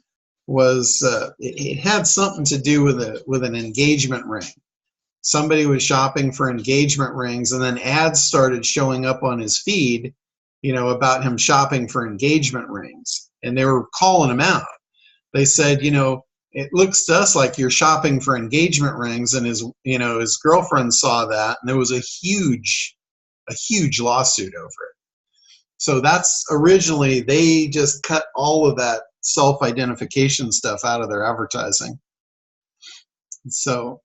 was it had something to do with an engagement ring. Somebody was shopping for engagement rings, and then ads started showing up on his feed, about him shopping for engagement rings, and they were calling him out. They said, it looks to us like you're shopping for engagement rings, and his girlfriend saw that, and there was a huge lawsuit over it. So that's originally, they just cut all of that self-identification stuff out of their advertising. So,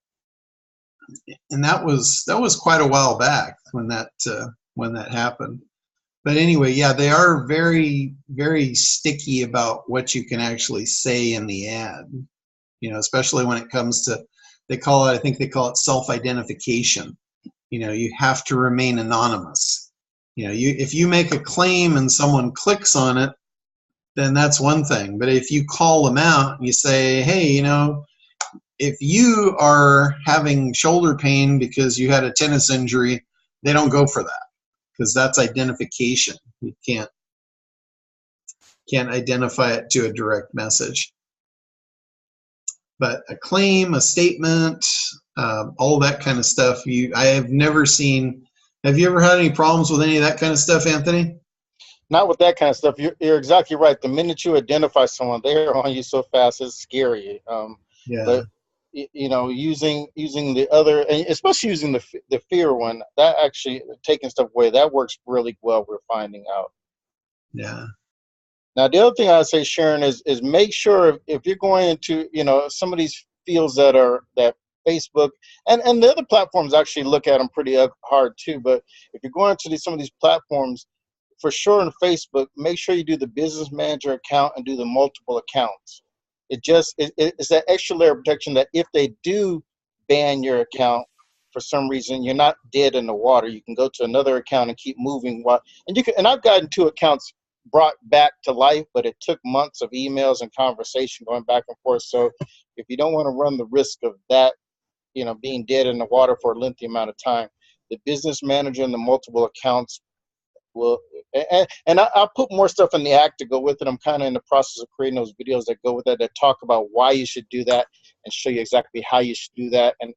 and that was quite a while back when that happened. But anyway, yeah, they are very, very sticky about what you can actually say in the ad. Especially when it comes to, I think they call it self-identification. You have to remain anonymous. If you make a claim and someone clicks on it, then that's one thing. But if you call them out and you say, hey, if you are having shoulder pain because you had a tennis injury, they don't go for that because that's identification. You can't identify it to a direct message. But a claim, a statement, all that kind of stuff, I have never seen. Have you ever had any problems with any of that kind of stuff, Anthony? Not with that kind of stuff. You're exactly right. The minute you identify someone, they're on you so fast, it's scary. Yeah. But using the other, and especially using the fear one, that actually taking stuff away, that works really well. We're finding out. Yeah. Now, the other thing I'd say, Sharon, is make sure if you're going into, some of these fields that Facebook and the other platforms actually look at them pretty hard too. But if you're going into some of these platforms, for sure in Facebook, make sure you do the business manager account and do the multiple accounts. It's that extra layer of protection that if they do ban your account for some reason, you're not dead in the water. You can go to another account and keep moving. And I've gotten 2 accounts brought back to life, but it took months of emails and conversation going back and forth. So if you don't want to run the risk of that, being dead in the water for a lengthy amount of time, the business manager and the multiple accounts will, and I'll put more stuff in the act to go with it. I'm kind of in the process of creating those videos that go with that talk about why you should do that and show you exactly how you should do that and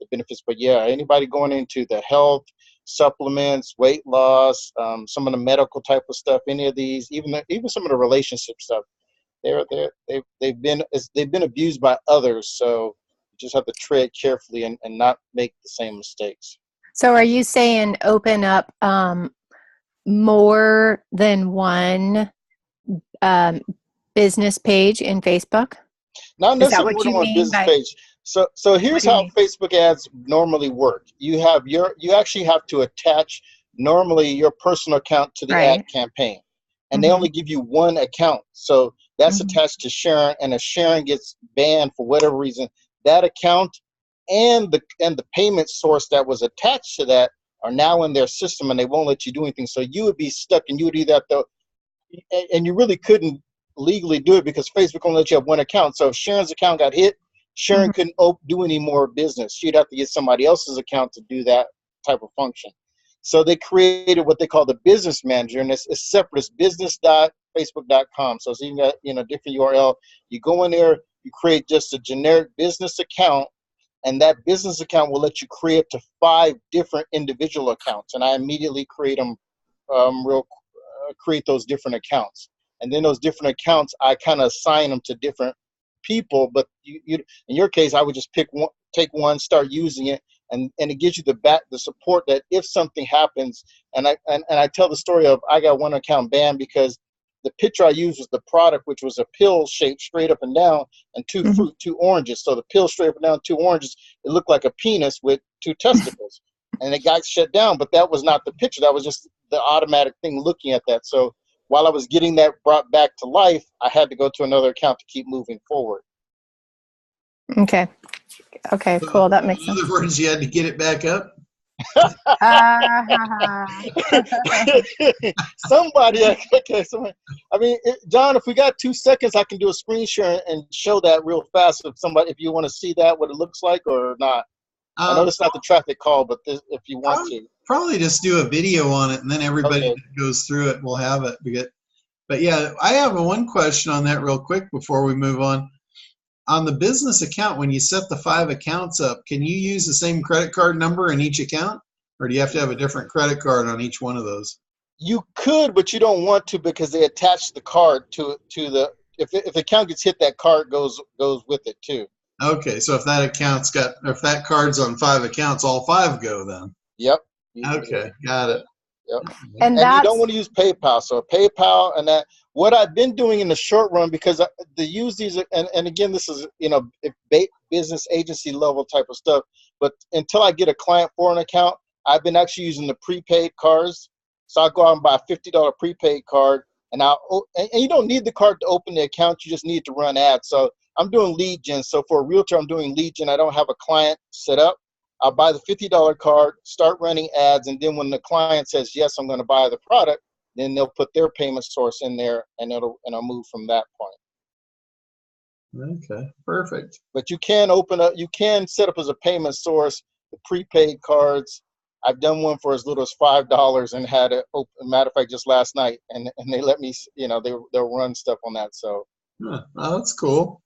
the benefits. But yeah, anybody going into the health, supplements, weight loss, some of the medical type of stuff, any of these, even some of the relationship stuff, they've been abused by others. So you just have to tread carefully and not make the same mistakes. So are you saying open up more than one business page in Facebook? Not necessarily more than one business page. So here's how Facebook ads normally work. You actually have to attach normally your personal account to the ad campaign, and they only give you one account. So that's attached to Sharon, and if Sharon gets banned for whatever reason, that account and the payment source that was attached to that are now in their system, and they won't let you do anything. So you would be stuck, and you would either have to, and you really couldn't legally do it because Facebook only let you have one account. So if Sharon's account got hit, Sharon couldn't do any more business. She'd have to get somebody else's account to do that type of function. So they created what they call the business manager, and it's separate. It's business.facebook.com. So you got different URL. You go in there, you create just a generic business account, and that business account will let you create to 5 different individual accounts. And I immediately create them, create those different accounts. And then those different accounts, I kind of assign them to different people. But you in your case, I would just take one, start using it, and it gives you the support that if something happens, and I tell the story of I got one account banned because the picture I used was the product, which was a pill shaped straight up and down, and 2 fruit, 2 oranges. So the pill straight up and down, 2 oranges, it looked like a penis with 2 testicles. And it got shut down, but that was not the picture. That was just the automatic thing looking at that. So while I was getting that brought back to life, I had to go to another account to keep moving forward. Okay, cool. That makes sense. In other words, you had to get it back up? Somebody. I mean, John, if we got 2 seconds, I can do a screen share and show that real fast. If you want to see that, what it looks like or not. I know it's not the traffic call, but if you want to. Probably just do a video on it, and then everybody that goes through it will have it. But yeah, I have one question on that real quick before we move on. On the business account, when you set the 5 accounts up, can you use the same credit card number in each account? Or do you have to have a different credit card on each one of those? You could, but you don't want to because they attach the card to the if the account gets hit, that card goes with it too. Okay, so if that card's on 5 accounts, all 5 go then. Yep. Okay, got it. Yep. And you don't want to use PayPal. So PayPal and that. What I've been doing in the short run, because to use these, and again, this is business agency level type of stuff. But until I get a client for an account, I've been actually using the prepaid cards. So I go out and buy a $50 prepaid card, and you don't need the card to open the account. You just need to run ads. So I'm doing lead gen. So for a realtor, I'm doing lead gen. I don't have a client set up. I'll buy the $50 card, start running ads, and then when the client says, yes, I'm going to buy the product, then they'll put their payment source in there, and I'll move from that point. Okay, perfect. But you can set up as a payment source the prepaid cards. I've done one for as little as $5 and had it open. Matter of fact, just last night, and they let me, they'll run stuff on that. So, oh, that's cool.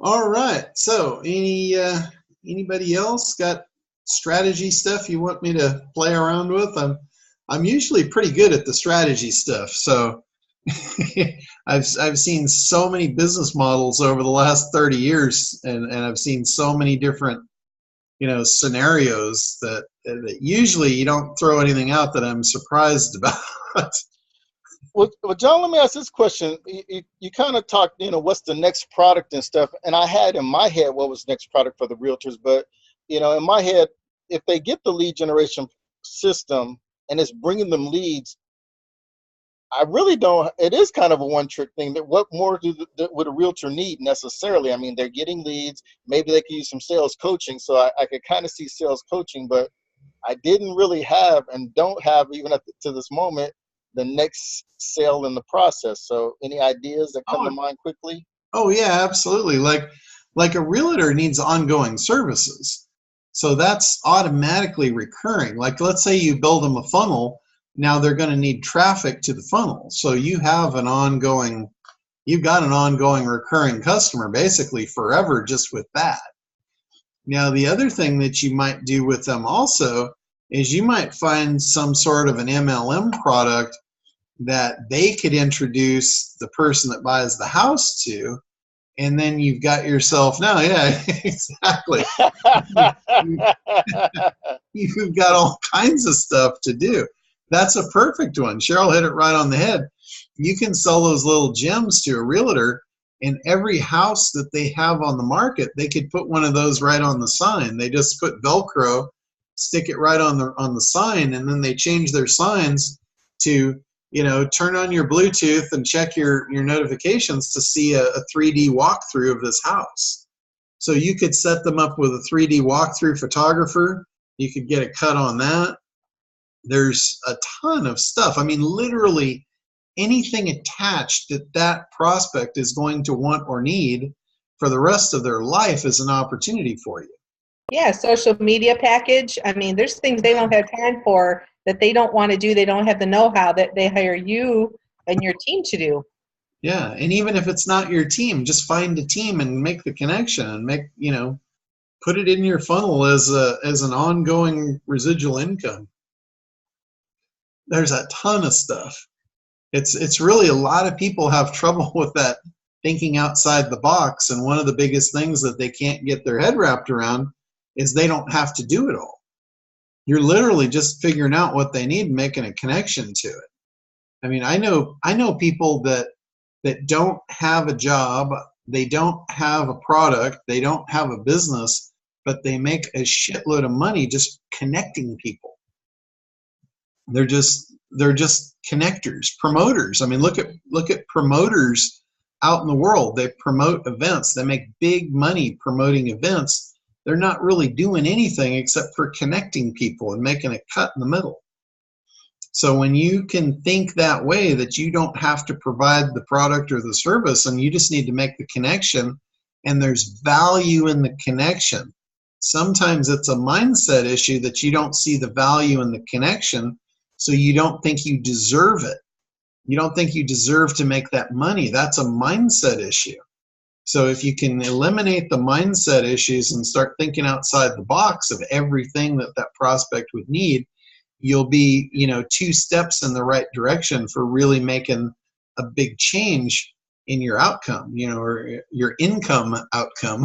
All right. So, anybody else got strategy stuff you want me to play around with? I'm usually pretty good at the strategy stuff. So, I've seen so many business models over the last 30 years, and I've seen so many different scenarios that usually you don't throw anything out that I'm surprised about. Well, John, let me ask this question. You kind of talked, what's the next product and stuff, and I had in my head what was the next product for the realtors, but in my head, if they get the lead generation system and it's bringing them leads, I really don't. It is kind of a one-trick thing. That what more would a realtor need necessarily? I mean, they're getting leads. Maybe they could use some sales coaching. So I could kind of see sales coaching, but I didn't really have and don't have even to this moment the next sale in the process. So any ideas that come to mind quickly? Oh yeah, absolutely. Like a realtor needs ongoing services. So that's automatically recurring. Like let's say you build them a funnel. Now they're going to need traffic to the funnel. So you've got an ongoing recurring customer basically forever just with that. Now the other thing that you might do with them also is you might find some sort of an MLM product that they could introduce the person that buys the house to, and then you've got yourself exactly. You've got all kinds of stuff to do. That's a perfect one. Cheryl hit it right on the head. You can sell those little gems to a realtor, and every house that they have on the market, they could put one of those right on the sign. They just put Velcro, stick it right on the sign, and then they change their signs to turn on your Bluetooth and check your notifications to see a 3D walkthrough of this house. So you could set them up with a 3D walkthrough photographer. You could get a cut on that. There's a ton of stuff. I mean, literally anything attached that prospect is going to want or need for the rest of their life is an opportunity for you. Yeah, social media package. I mean, there's things they don't have time for that they don't want to do. They don't have the know-how that they hire you and your team to do. Yeah, and even if it's not your team, just find a team and make the connection and put it in your funnel as an ongoing residual income. There's a ton of stuff. It's really a lot of people have trouble with that thinking outside the box, and one of the biggest things that they can't get their head wrapped around is they don't have to do it all. You're literally just figuring out what they need and making a connection to it. I mean, I know people that don't have a job, they don't have a product, they don't have a business, but they make a shitload of money just connecting people. They're just connectors, promoters. I mean, look at promoters out in the world. They promote events. They make big money promoting events. They're not really doing anything except for connecting people and making a cut in the middle. So when you can think that way, that you don't have to provide the product or the service, and you just need to make the connection, and there's value in the connection. Sometimes it's a mindset issue that you don't see the value in the connection, so you don't think you deserve it. You don't think you deserve to make that money. That's a mindset issue. So if you can eliminate the mindset issues and start thinking outside the box of everything that prospect would need, you'll be, 2 steps in the right direction for really making a big change in your outcome, or your income outcome.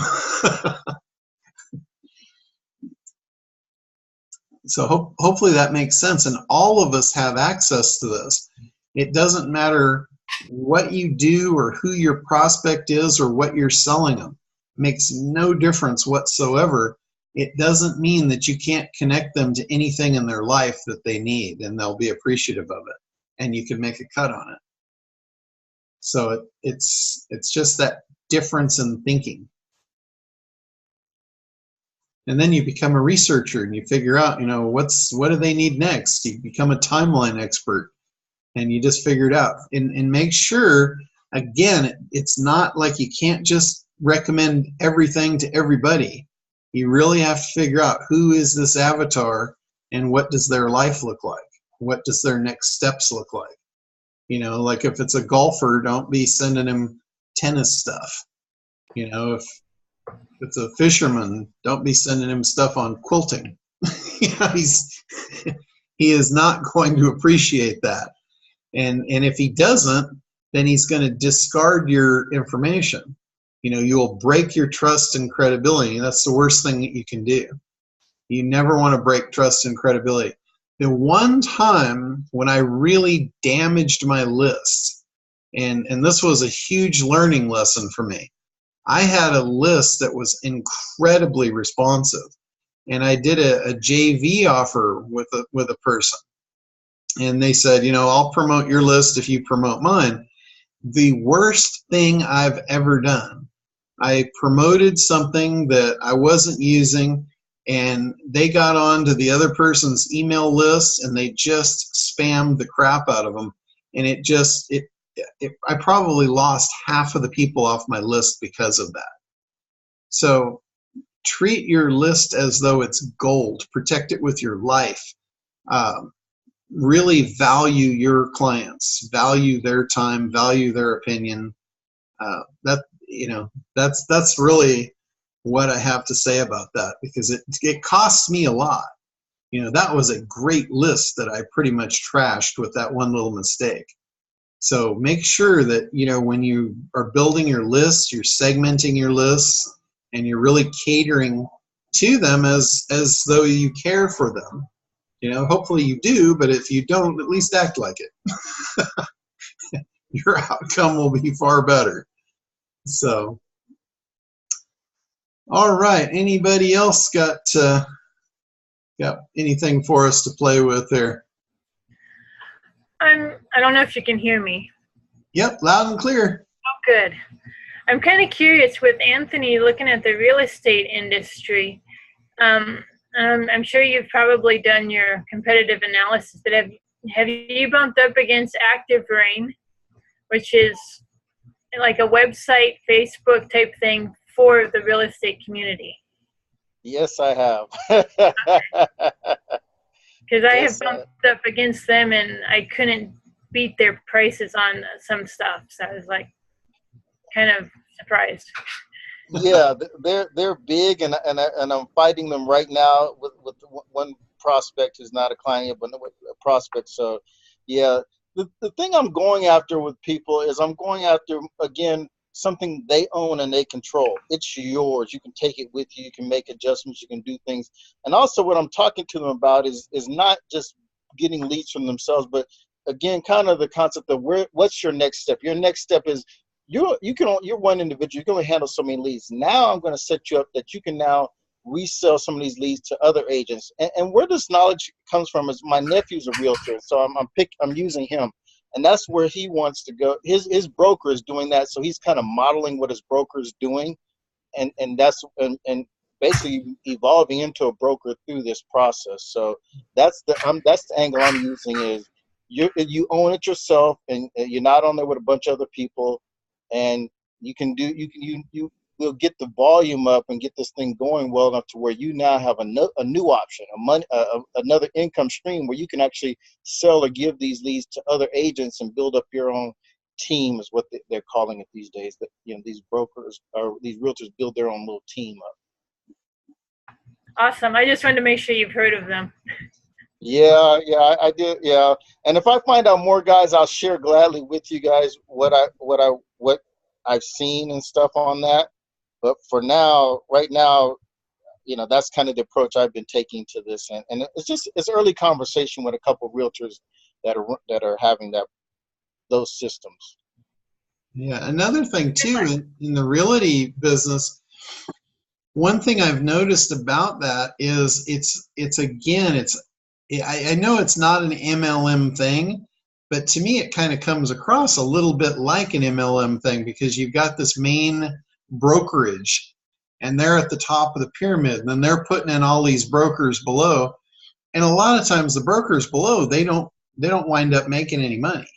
So hopefully that makes sense. And all of us have access to this. It doesn't matter what you do or who your prospect is or what you're selling them. It makes no difference whatsoever. It doesn't mean that you can't connect them to anything in their life that they need, and they'll be appreciative of it, and you can make a cut on it. So it's just that difference in thinking. And then you become a researcher and you figure out, what do they need next? You become a timeline expert and you just figure it out. And make sure, again, it's not like you can't just recommend everything to everybody. You really have to figure out who is this avatar and what does their life look like? What does their next steps look like? You know, like if it's a golfer, don't be sending him tennis stuff. You know, if it's a fisherman, don't be sending him stuff on quilting. You know, he is not going to appreciate that. And if he doesn't, then he's going to discard your information. You know, you'll break your trust and credibility. That's the worst thing that you can do. You never want to break trust and credibility. The one time when I really damaged my list, and this was a huge learning lesson for me, I had a list that was incredibly responsive. And I did a JV offer with a person. And they said, you know, I'll promote your list if you promote mine. The worst thing I've ever done. I promoted something that I wasn't using, and they got on to the other person's email list, and they just spammed the crap out of them. And I probably lost half of the people off my list because of that. So treat your list as though it's gold. Protect it with your life. Really value your clients, value their time, value their opinion. That's really what I have to say about that, because it costs me a lot. You know, that was a great list that I pretty much trashed with that one little mistake. So make sure that, you know, when you are building your list, you're segmenting your lists, and you're really catering to them as though you care for them. You know, hopefully you do, but if you don't, at least act like it. Your outcome will be far better. So, all right. Anybody else got anything for us to play with there? I don't know if you can hear me. Yep, loud and clear. Oh, good. I'm kind of curious with Anthony looking at the real estate industry. I'm sure you've probably done your competitive analysis, but have you bumped up against Active Rain, which is like a website, Facebook type thing for the real estate community? Yes, I have. Because I have bumped up against them, and I couldn't beat their prices on some stuff. So I was like, kind of surprised. Yeah, they're big, and I'm fighting them right now with one prospect who's not a client yet, but a prospect. So, yeah, the thing I'm going after with people is I'm going after, again, something they own and they control. It's yours. You can take it with you. You can make adjustments. You can do things. And also, what I'm talking to them about is not just getting leads from themselves, but again, kind of the concept of what's your next step. Your next step is you're one individual. You can only handle so many leads. Now I'm going to set you up that you can now resell some of these leads to other agents. And where this knowledge comes from is my nephew's a realtor, so I'm using him. And that's where he wants to go. His broker is doing that, so he's kind of modeling what his broker is doing, and basically evolving into a broker through this process. So that's the angle I'm using is you own it yourself, and you're not on there with a bunch of other people, and we'll get the volume up and get this thing going well enough to where you now have a new option, another income stream where you can actually sell or give these leads to other agents and build up your own team, is what they're calling it these days. That, you know, these brokers or these realtors build their own little team up. Awesome. I just wanted to make sure you've heard of them. Yeah, I did. Yeah, and if I find out more, guys, I'll share gladly with you guys what I've seen and stuff on that. But for now, right now, you know, that's kind of the approach I've been taking to this, and it's early conversation with a couple of realtors that are having those systems. Yeah, another thing too in the realty business, one thing I've noticed about that is I know it's not an MLM thing, but to me it kind of comes across a little bit like an MLM thing, because you've got this main brokerage and they're at the top of the pyramid, and then they're putting in all these brokers below, and a lot of times the brokers below, they don't wind up making any money.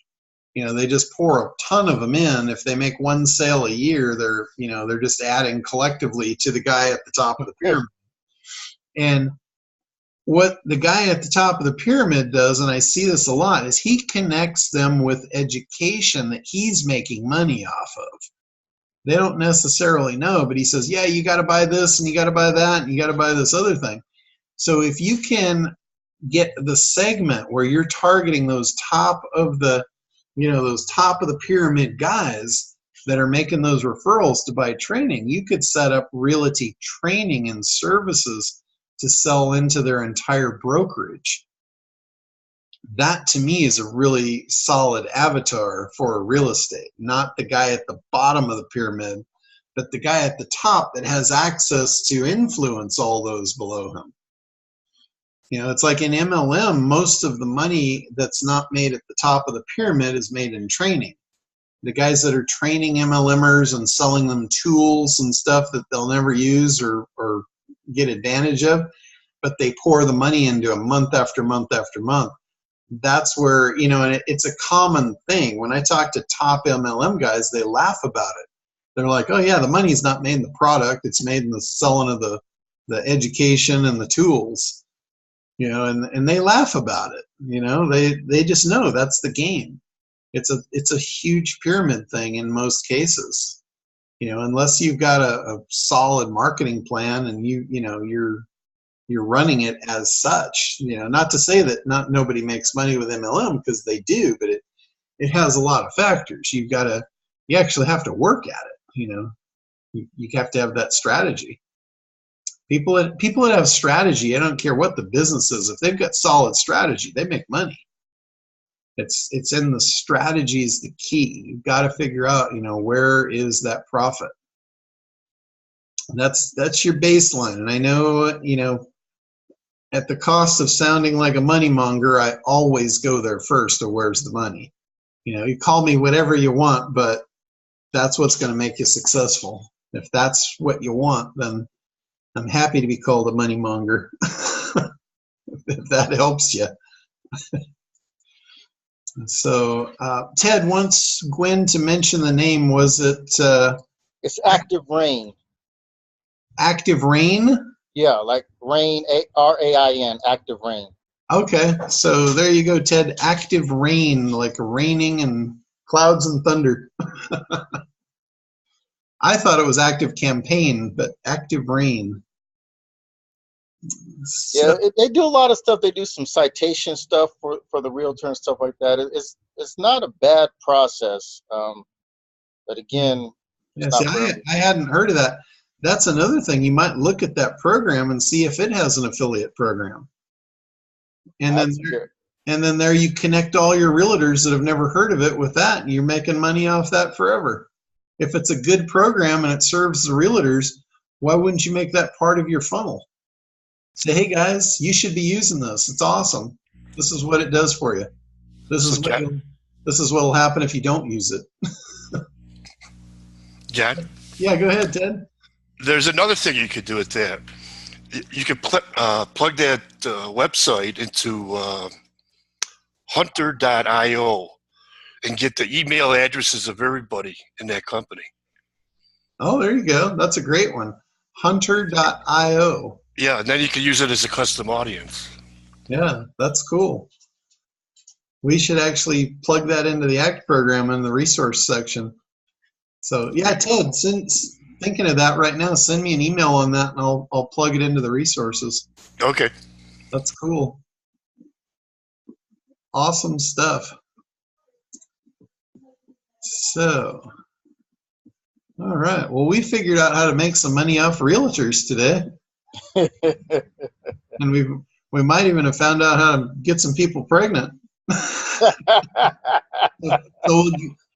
You know, they just pour a ton of them in. If they make one sale a year, they're just adding collectively to the guy at the top of the pyramid. And what the guy at the top of the pyramid does, and I see this a lot, is he connects them with education that he's making money off of. They don't necessarily know, but he says, yeah, you got to buy this and you got to buy that and you got to buy this other thing. So if you can get the segment where you're targeting those top of the, those top of the pyramid guys that are making those referrals to buy training, you could set up realty training and services to sell into their entire brokerage. That to me is a really solid avatar for real estate, not the guy at the bottom of the pyramid, but the guy at the top that has access to influence all those below him. It's like in MLM, most of the money that's not made at the top of the pyramid is made in training. The guys that are training MLMers and selling them tools and stuff that they'll never use or get advantage of, but they pour the money into them month after month after month. That's where, and it's a common thing. When I talk to top MLM guys, they laugh about it. They're like, oh yeah, the money's not made in the product, it's made in the selling of the education and the tools. And they laugh about it. They just know that's the game. It's a huge pyramid thing in most cases. Unless you've got a solid marketing plan and you're running it as such. Not to say that nobody makes money with MLM, because they do, but it has a lot of factors. You actually have to work at it. You have to have that strategy. People that have strategy, I don't care what the business is, if they've got solid strategy, they make money. It's in the strategy is the key. You've got to figure out, where is that profit? That's your baseline. And I know, at the cost of sounding like a money monger, I always go there first, or where's the money? You call me whatever you want, but that's what's going to make you successful. If that's what you want, then I'm happy to be called a money monger, if that helps you. So, Ted wants Gwen to mention the name. Was it? It's Active Rain. Active Rain? Yeah, like rain, R-A-I-N, Active Rain. Okay, so there you go, Ted. Active Rain, like raining and clouds and thunder. I thought it was Active Campaign, but Active Rain. So, yeah, they do a lot of stuff. They do some citation stuff for the realtor and stuff like that. It's not a bad process, but again, yeah. See, I hadn't heard of that. That's another thing. You might look at that program and see if it has an affiliate program, and then there you connect all your realtors that have never heard of it with that, and you're making money off that forever. If it's a good program and it serves the realtors, why wouldn't you make that part of your funnel? Say, hey guys, you should be using this. It's awesome. This is what it does for you. This is what will happen if you don't use it. John? Yeah, go ahead, Ted. There's another thing you could do with that. You could plug that website into hunter.io and get the email addresses of everybody in that company. Oh, there you go. That's a great one. Hunter.io. Yeah, and then you can use it as a custom audience. Yeah, that's cool. We should actually plug that into the ACT program in the resource section. So, yeah, Ted, since thinking of that right now, send me an email on that, and I'll plug it into the resources. Okay. That's cool. Awesome stuff. So, all right. Well, we figured out how to make some money off realtors today. And we might even have found out how to get some people pregnant. So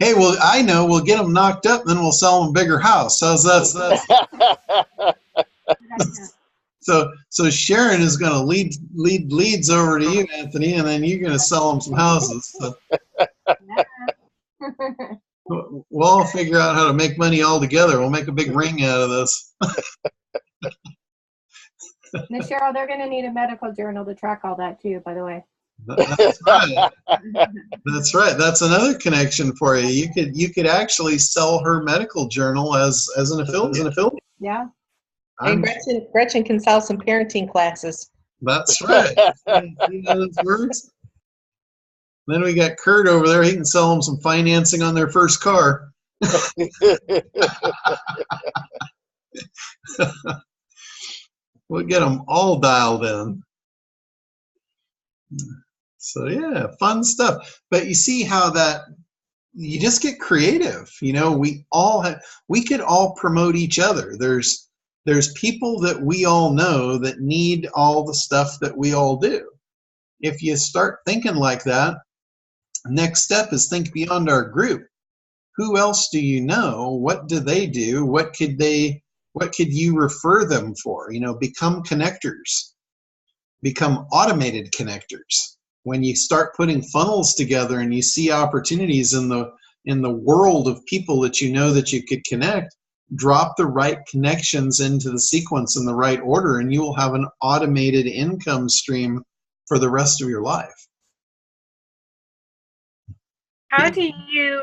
hey, well, I know we'll get them knocked up, then we'll sell them a bigger house. How's that? So Sharon is going to lead leads over to you, Anthony, and then you're going to sell them some houses. So. We'll all figure out how to make money all together. We'll make a big ring out of this. Now, Cheryl, they're going to need a medical journal to track all that too, by the way. That's right. That's right. That's another connection for you. You could actually sell her medical journal as an affiliate. Yeah. And Gretchen can sell some parenting classes. That's right. You know those words? Then we got Kurt over there. He can sell them some financing on their first car. We'll get them all dialed in. So yeah, fun stuff. But you see how that you just get creative. You know, we could all promote each other. There's people that we all know that need all the stuff that we all do. If you start thinking like that, next step is think beyond our group. Who else do you know? What do they do? What could you refer them for? You know, become connectors. Become automated connectors. When you start putting funnels together and you see opportunities in the world of people that you know that you could connect, drop the right connections into the sequence in the right order, and you will have an automated income stream for the rest of your life. How do you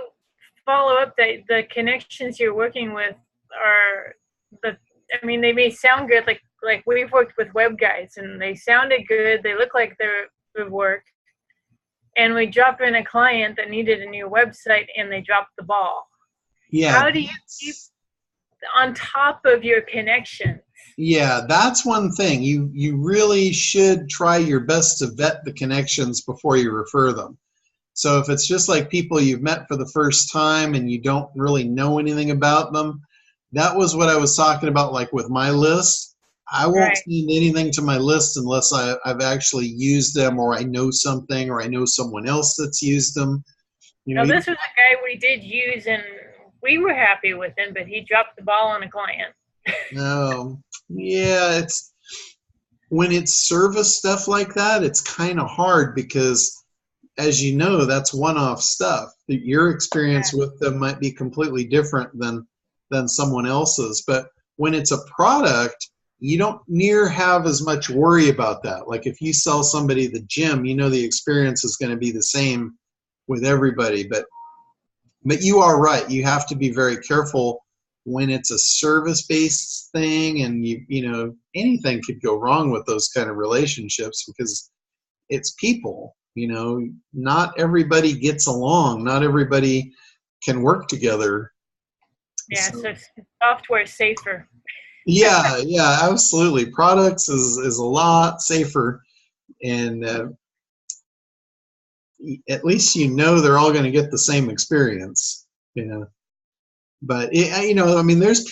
follow up the connections you're working with? I mean, they may sound good, like we've worked with web guys, and they sounded good. They look like they're good work. And we drop in a client that needed a new website, and they dropped the ball. Yeah. How do you keep on top of your connections? Yeah, that's one thing. You really should try your best to vet the connections before you refer them. So if it's just like people you've met for the first time and you don't really know anything about them, that was what I was talking about, like with my list. I won't send anything to my list unless I've actually used them, or I know something, or I know someone else that's used them. You know, this was a guy we did use, and we were happy with him, but he dropped the ball on a client. No, yeah, it's when it's service stuff like that, it's kind of hard because, as you know, that's one-off stuff. Your experience with them might be completely different than someone else's. But when it's a product, you don't near have as much worry about that. Like if you sell somebody the gym, you know the experience is going to be the same with everybody. But you are right. You have to be very careful when it's a service-based thing, and you know anything could go wrong with those kind of relationships because it's people. You know, not everybody gets along. Not everybody can work together. Yeah, so software is safer. Yeah, absolutely. Products is a lot safer, and at least you know they're all going to get the same experience. You know, but you know, I mean, there's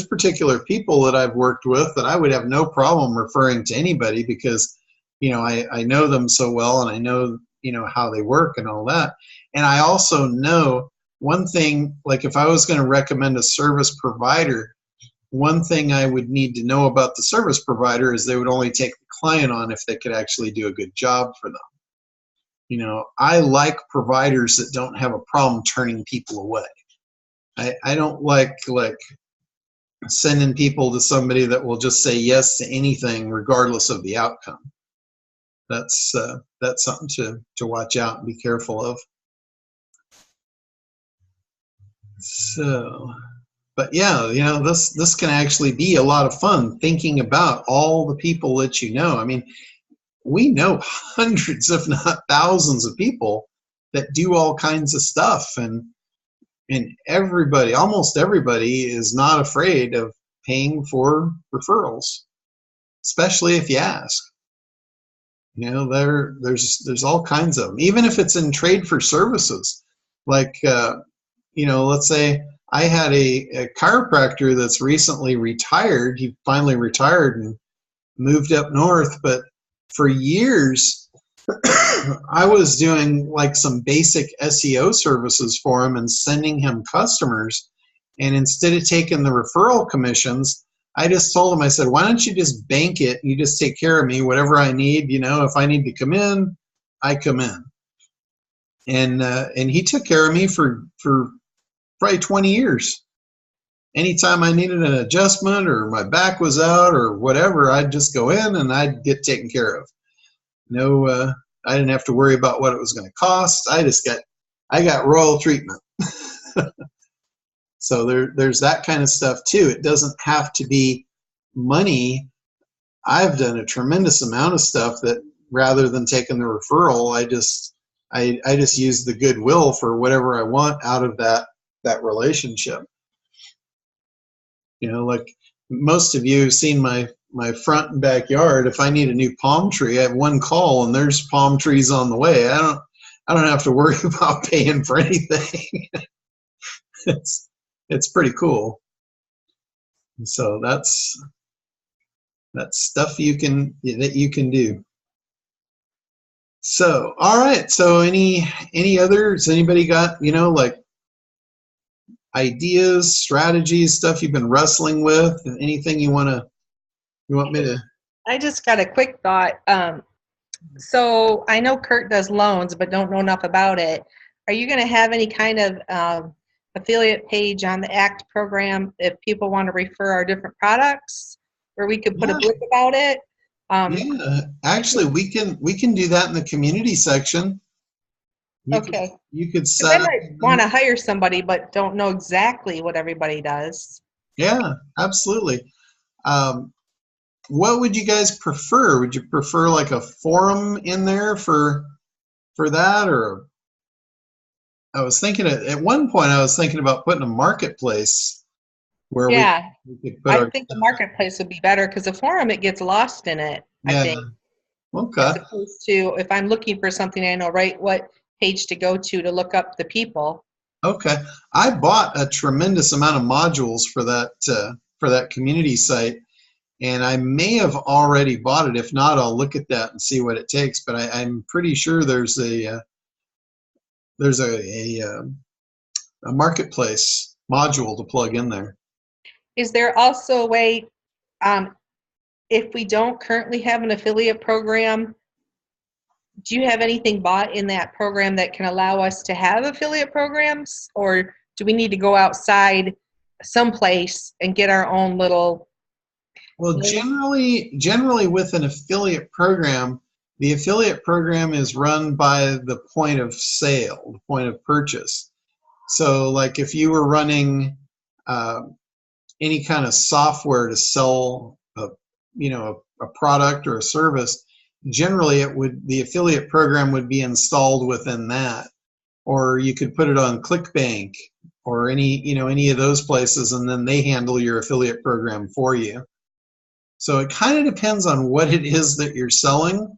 particular people that I've worked with that I would have no problem referring to anybody because, you know, I know them so well, and I know, you know, how they work and all that. And I also know one thing, like if I was going to recommend a service provider, one thing I would need to know about the service provider is they would only take the client on if they could actually do a good job for them. You know, I like providers that don't have a problem turning people away. I don't like sending people to somebody that will just say yes to anything regardless of the outcome. That's something to watch out and be careful of. So, but yeah, you know, this can actually be a lot of fun thinking about all the people that you know. I mean, we know hundreds, if not thousands, of people that do all kinds of stuff, and almost everybody is not afraid of paying for referrals, especially if you ask. You know, there's all kinds of them, even if it's in trade for services. Like, you know, let's say I had a chiropractor that's recently retired. He finally retired and moved up north, but for years I was doing like some basic SEO services for him and sending him customers. And instead of taking the referral commissions, I just told him, I said, why don't you just bank it? You just take care of me, whatever I need. You know, if I need to come in, I come in. And he took care of me for probably 20 years. Anytime I needed an adjustment or my back was out or whatever, I'd just go in and I'd get taken care of. No, I didn't have to worry about what it was going to cost. I got royal treatment. So there's that kind of stuff too. It doesn't have to be money, I've done a tremendous amount of stuff that rather than taking the referral, I just use the goodwill for whatever I want out of that relationship. You know, like most of you have seen my front and backyard. If I need a new palm tree, I have one call and there's palm trees on the way. I don't have to worry about paying for anything. It's pretty cool. So that's stuff that you can do. So, all right. So any others? Anybody got, like ideas, strategies, stuff you've been wrestling with? Anything you want me to? I just got a quick thought. So I know Kurt does loans, but don't know enough about it. Are you going to have any kind of affiliate page on the ACT program if people want to refer our different products, where we could put a blip about it? Yeah, actually, we can do that in the community section. You could set up. I might want to hire somebody, but don't know exactly what everybody does. Yeah, absolutely. What would you guys prefer? Would you prefer like a forum in there for that, or I was thinking at one point I was thinking about putting a marketplace where we could put I think the marketplace would be better because the forum, it gets lost in it. Yeah. I think. Okay. As opposed to if I'm looking for something, I know right what page to go to look up the people. Okay. I bought a tremendous amount of modules for that community site, and I may have already bought it. If not, I'll look at that and see what it takes. But I'm pretty sure there's a marketplace module to plug in there. Is there also a way, if we don't currently have an affiliate program, do you have anything bought in that program that can allow us to have affiliate programs, or do we need to go outside someplace and get our own little? Well, generally with an affiliate program, the affiliate program is run by the point of sale, the point of purchase. So like if you were running any kind of software to sell a product or a service, generally the affiliate program would be installed within that, or you could put it on ClickBank or any of those places, and then they handle your affiliate program for you. So it kind of depends on what it is that you're selling.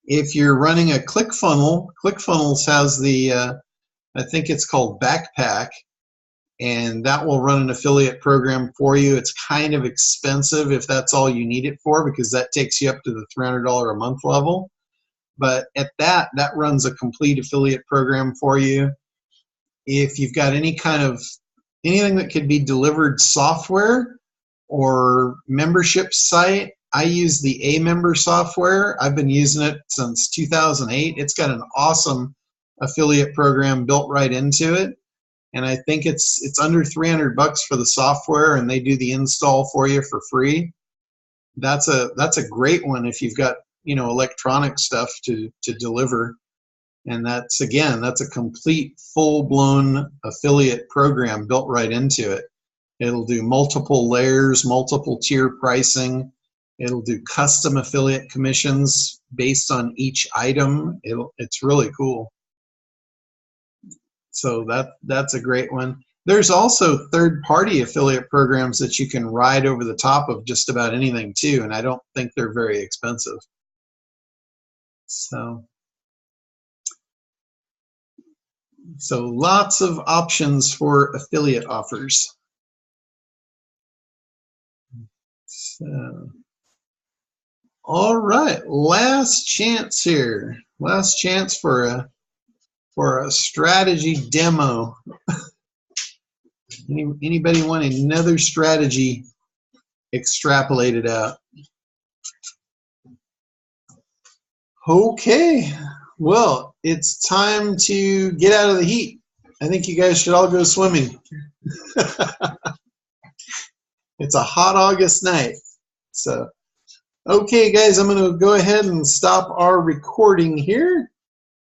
If you're running a ClickFunnels has the I think it's called Backpack, and that will run an affiliate program for you. It's kind of expensive if that's all you need it for, because that takes you up to the $300 a month level. But at that runs a complete affiliate program for you. If you've got anything that could be delivered software or membership site, I use the A-Member software. I've been using it since 2008. It's got an awesome affiliate program built right into it. And I think it's under $300 for the software, and they do the install for you for free. That's a great one if you've got electronic stuff to deliver. And that's a complete full-blown affiliate program built right into it. It'll do multiple layers, multiple tier pricing. It'll do custom affiliate commissions based on each item. It's really cool. So that's a great one. There's also third-party affiliate programs that you can ride over the top of just about anything too, and I don't think they're very expensive. So lots of options for affiliate offers. So, all right, last chance here. Last chance for a strategy demo. Anybody want another strategy extrapolated out? Okay, well, it's time to get out of the heat. I think you guys should all go swimming. It's a hot August night. So, okay, guys, I'm going to go ahead and stop our recording here.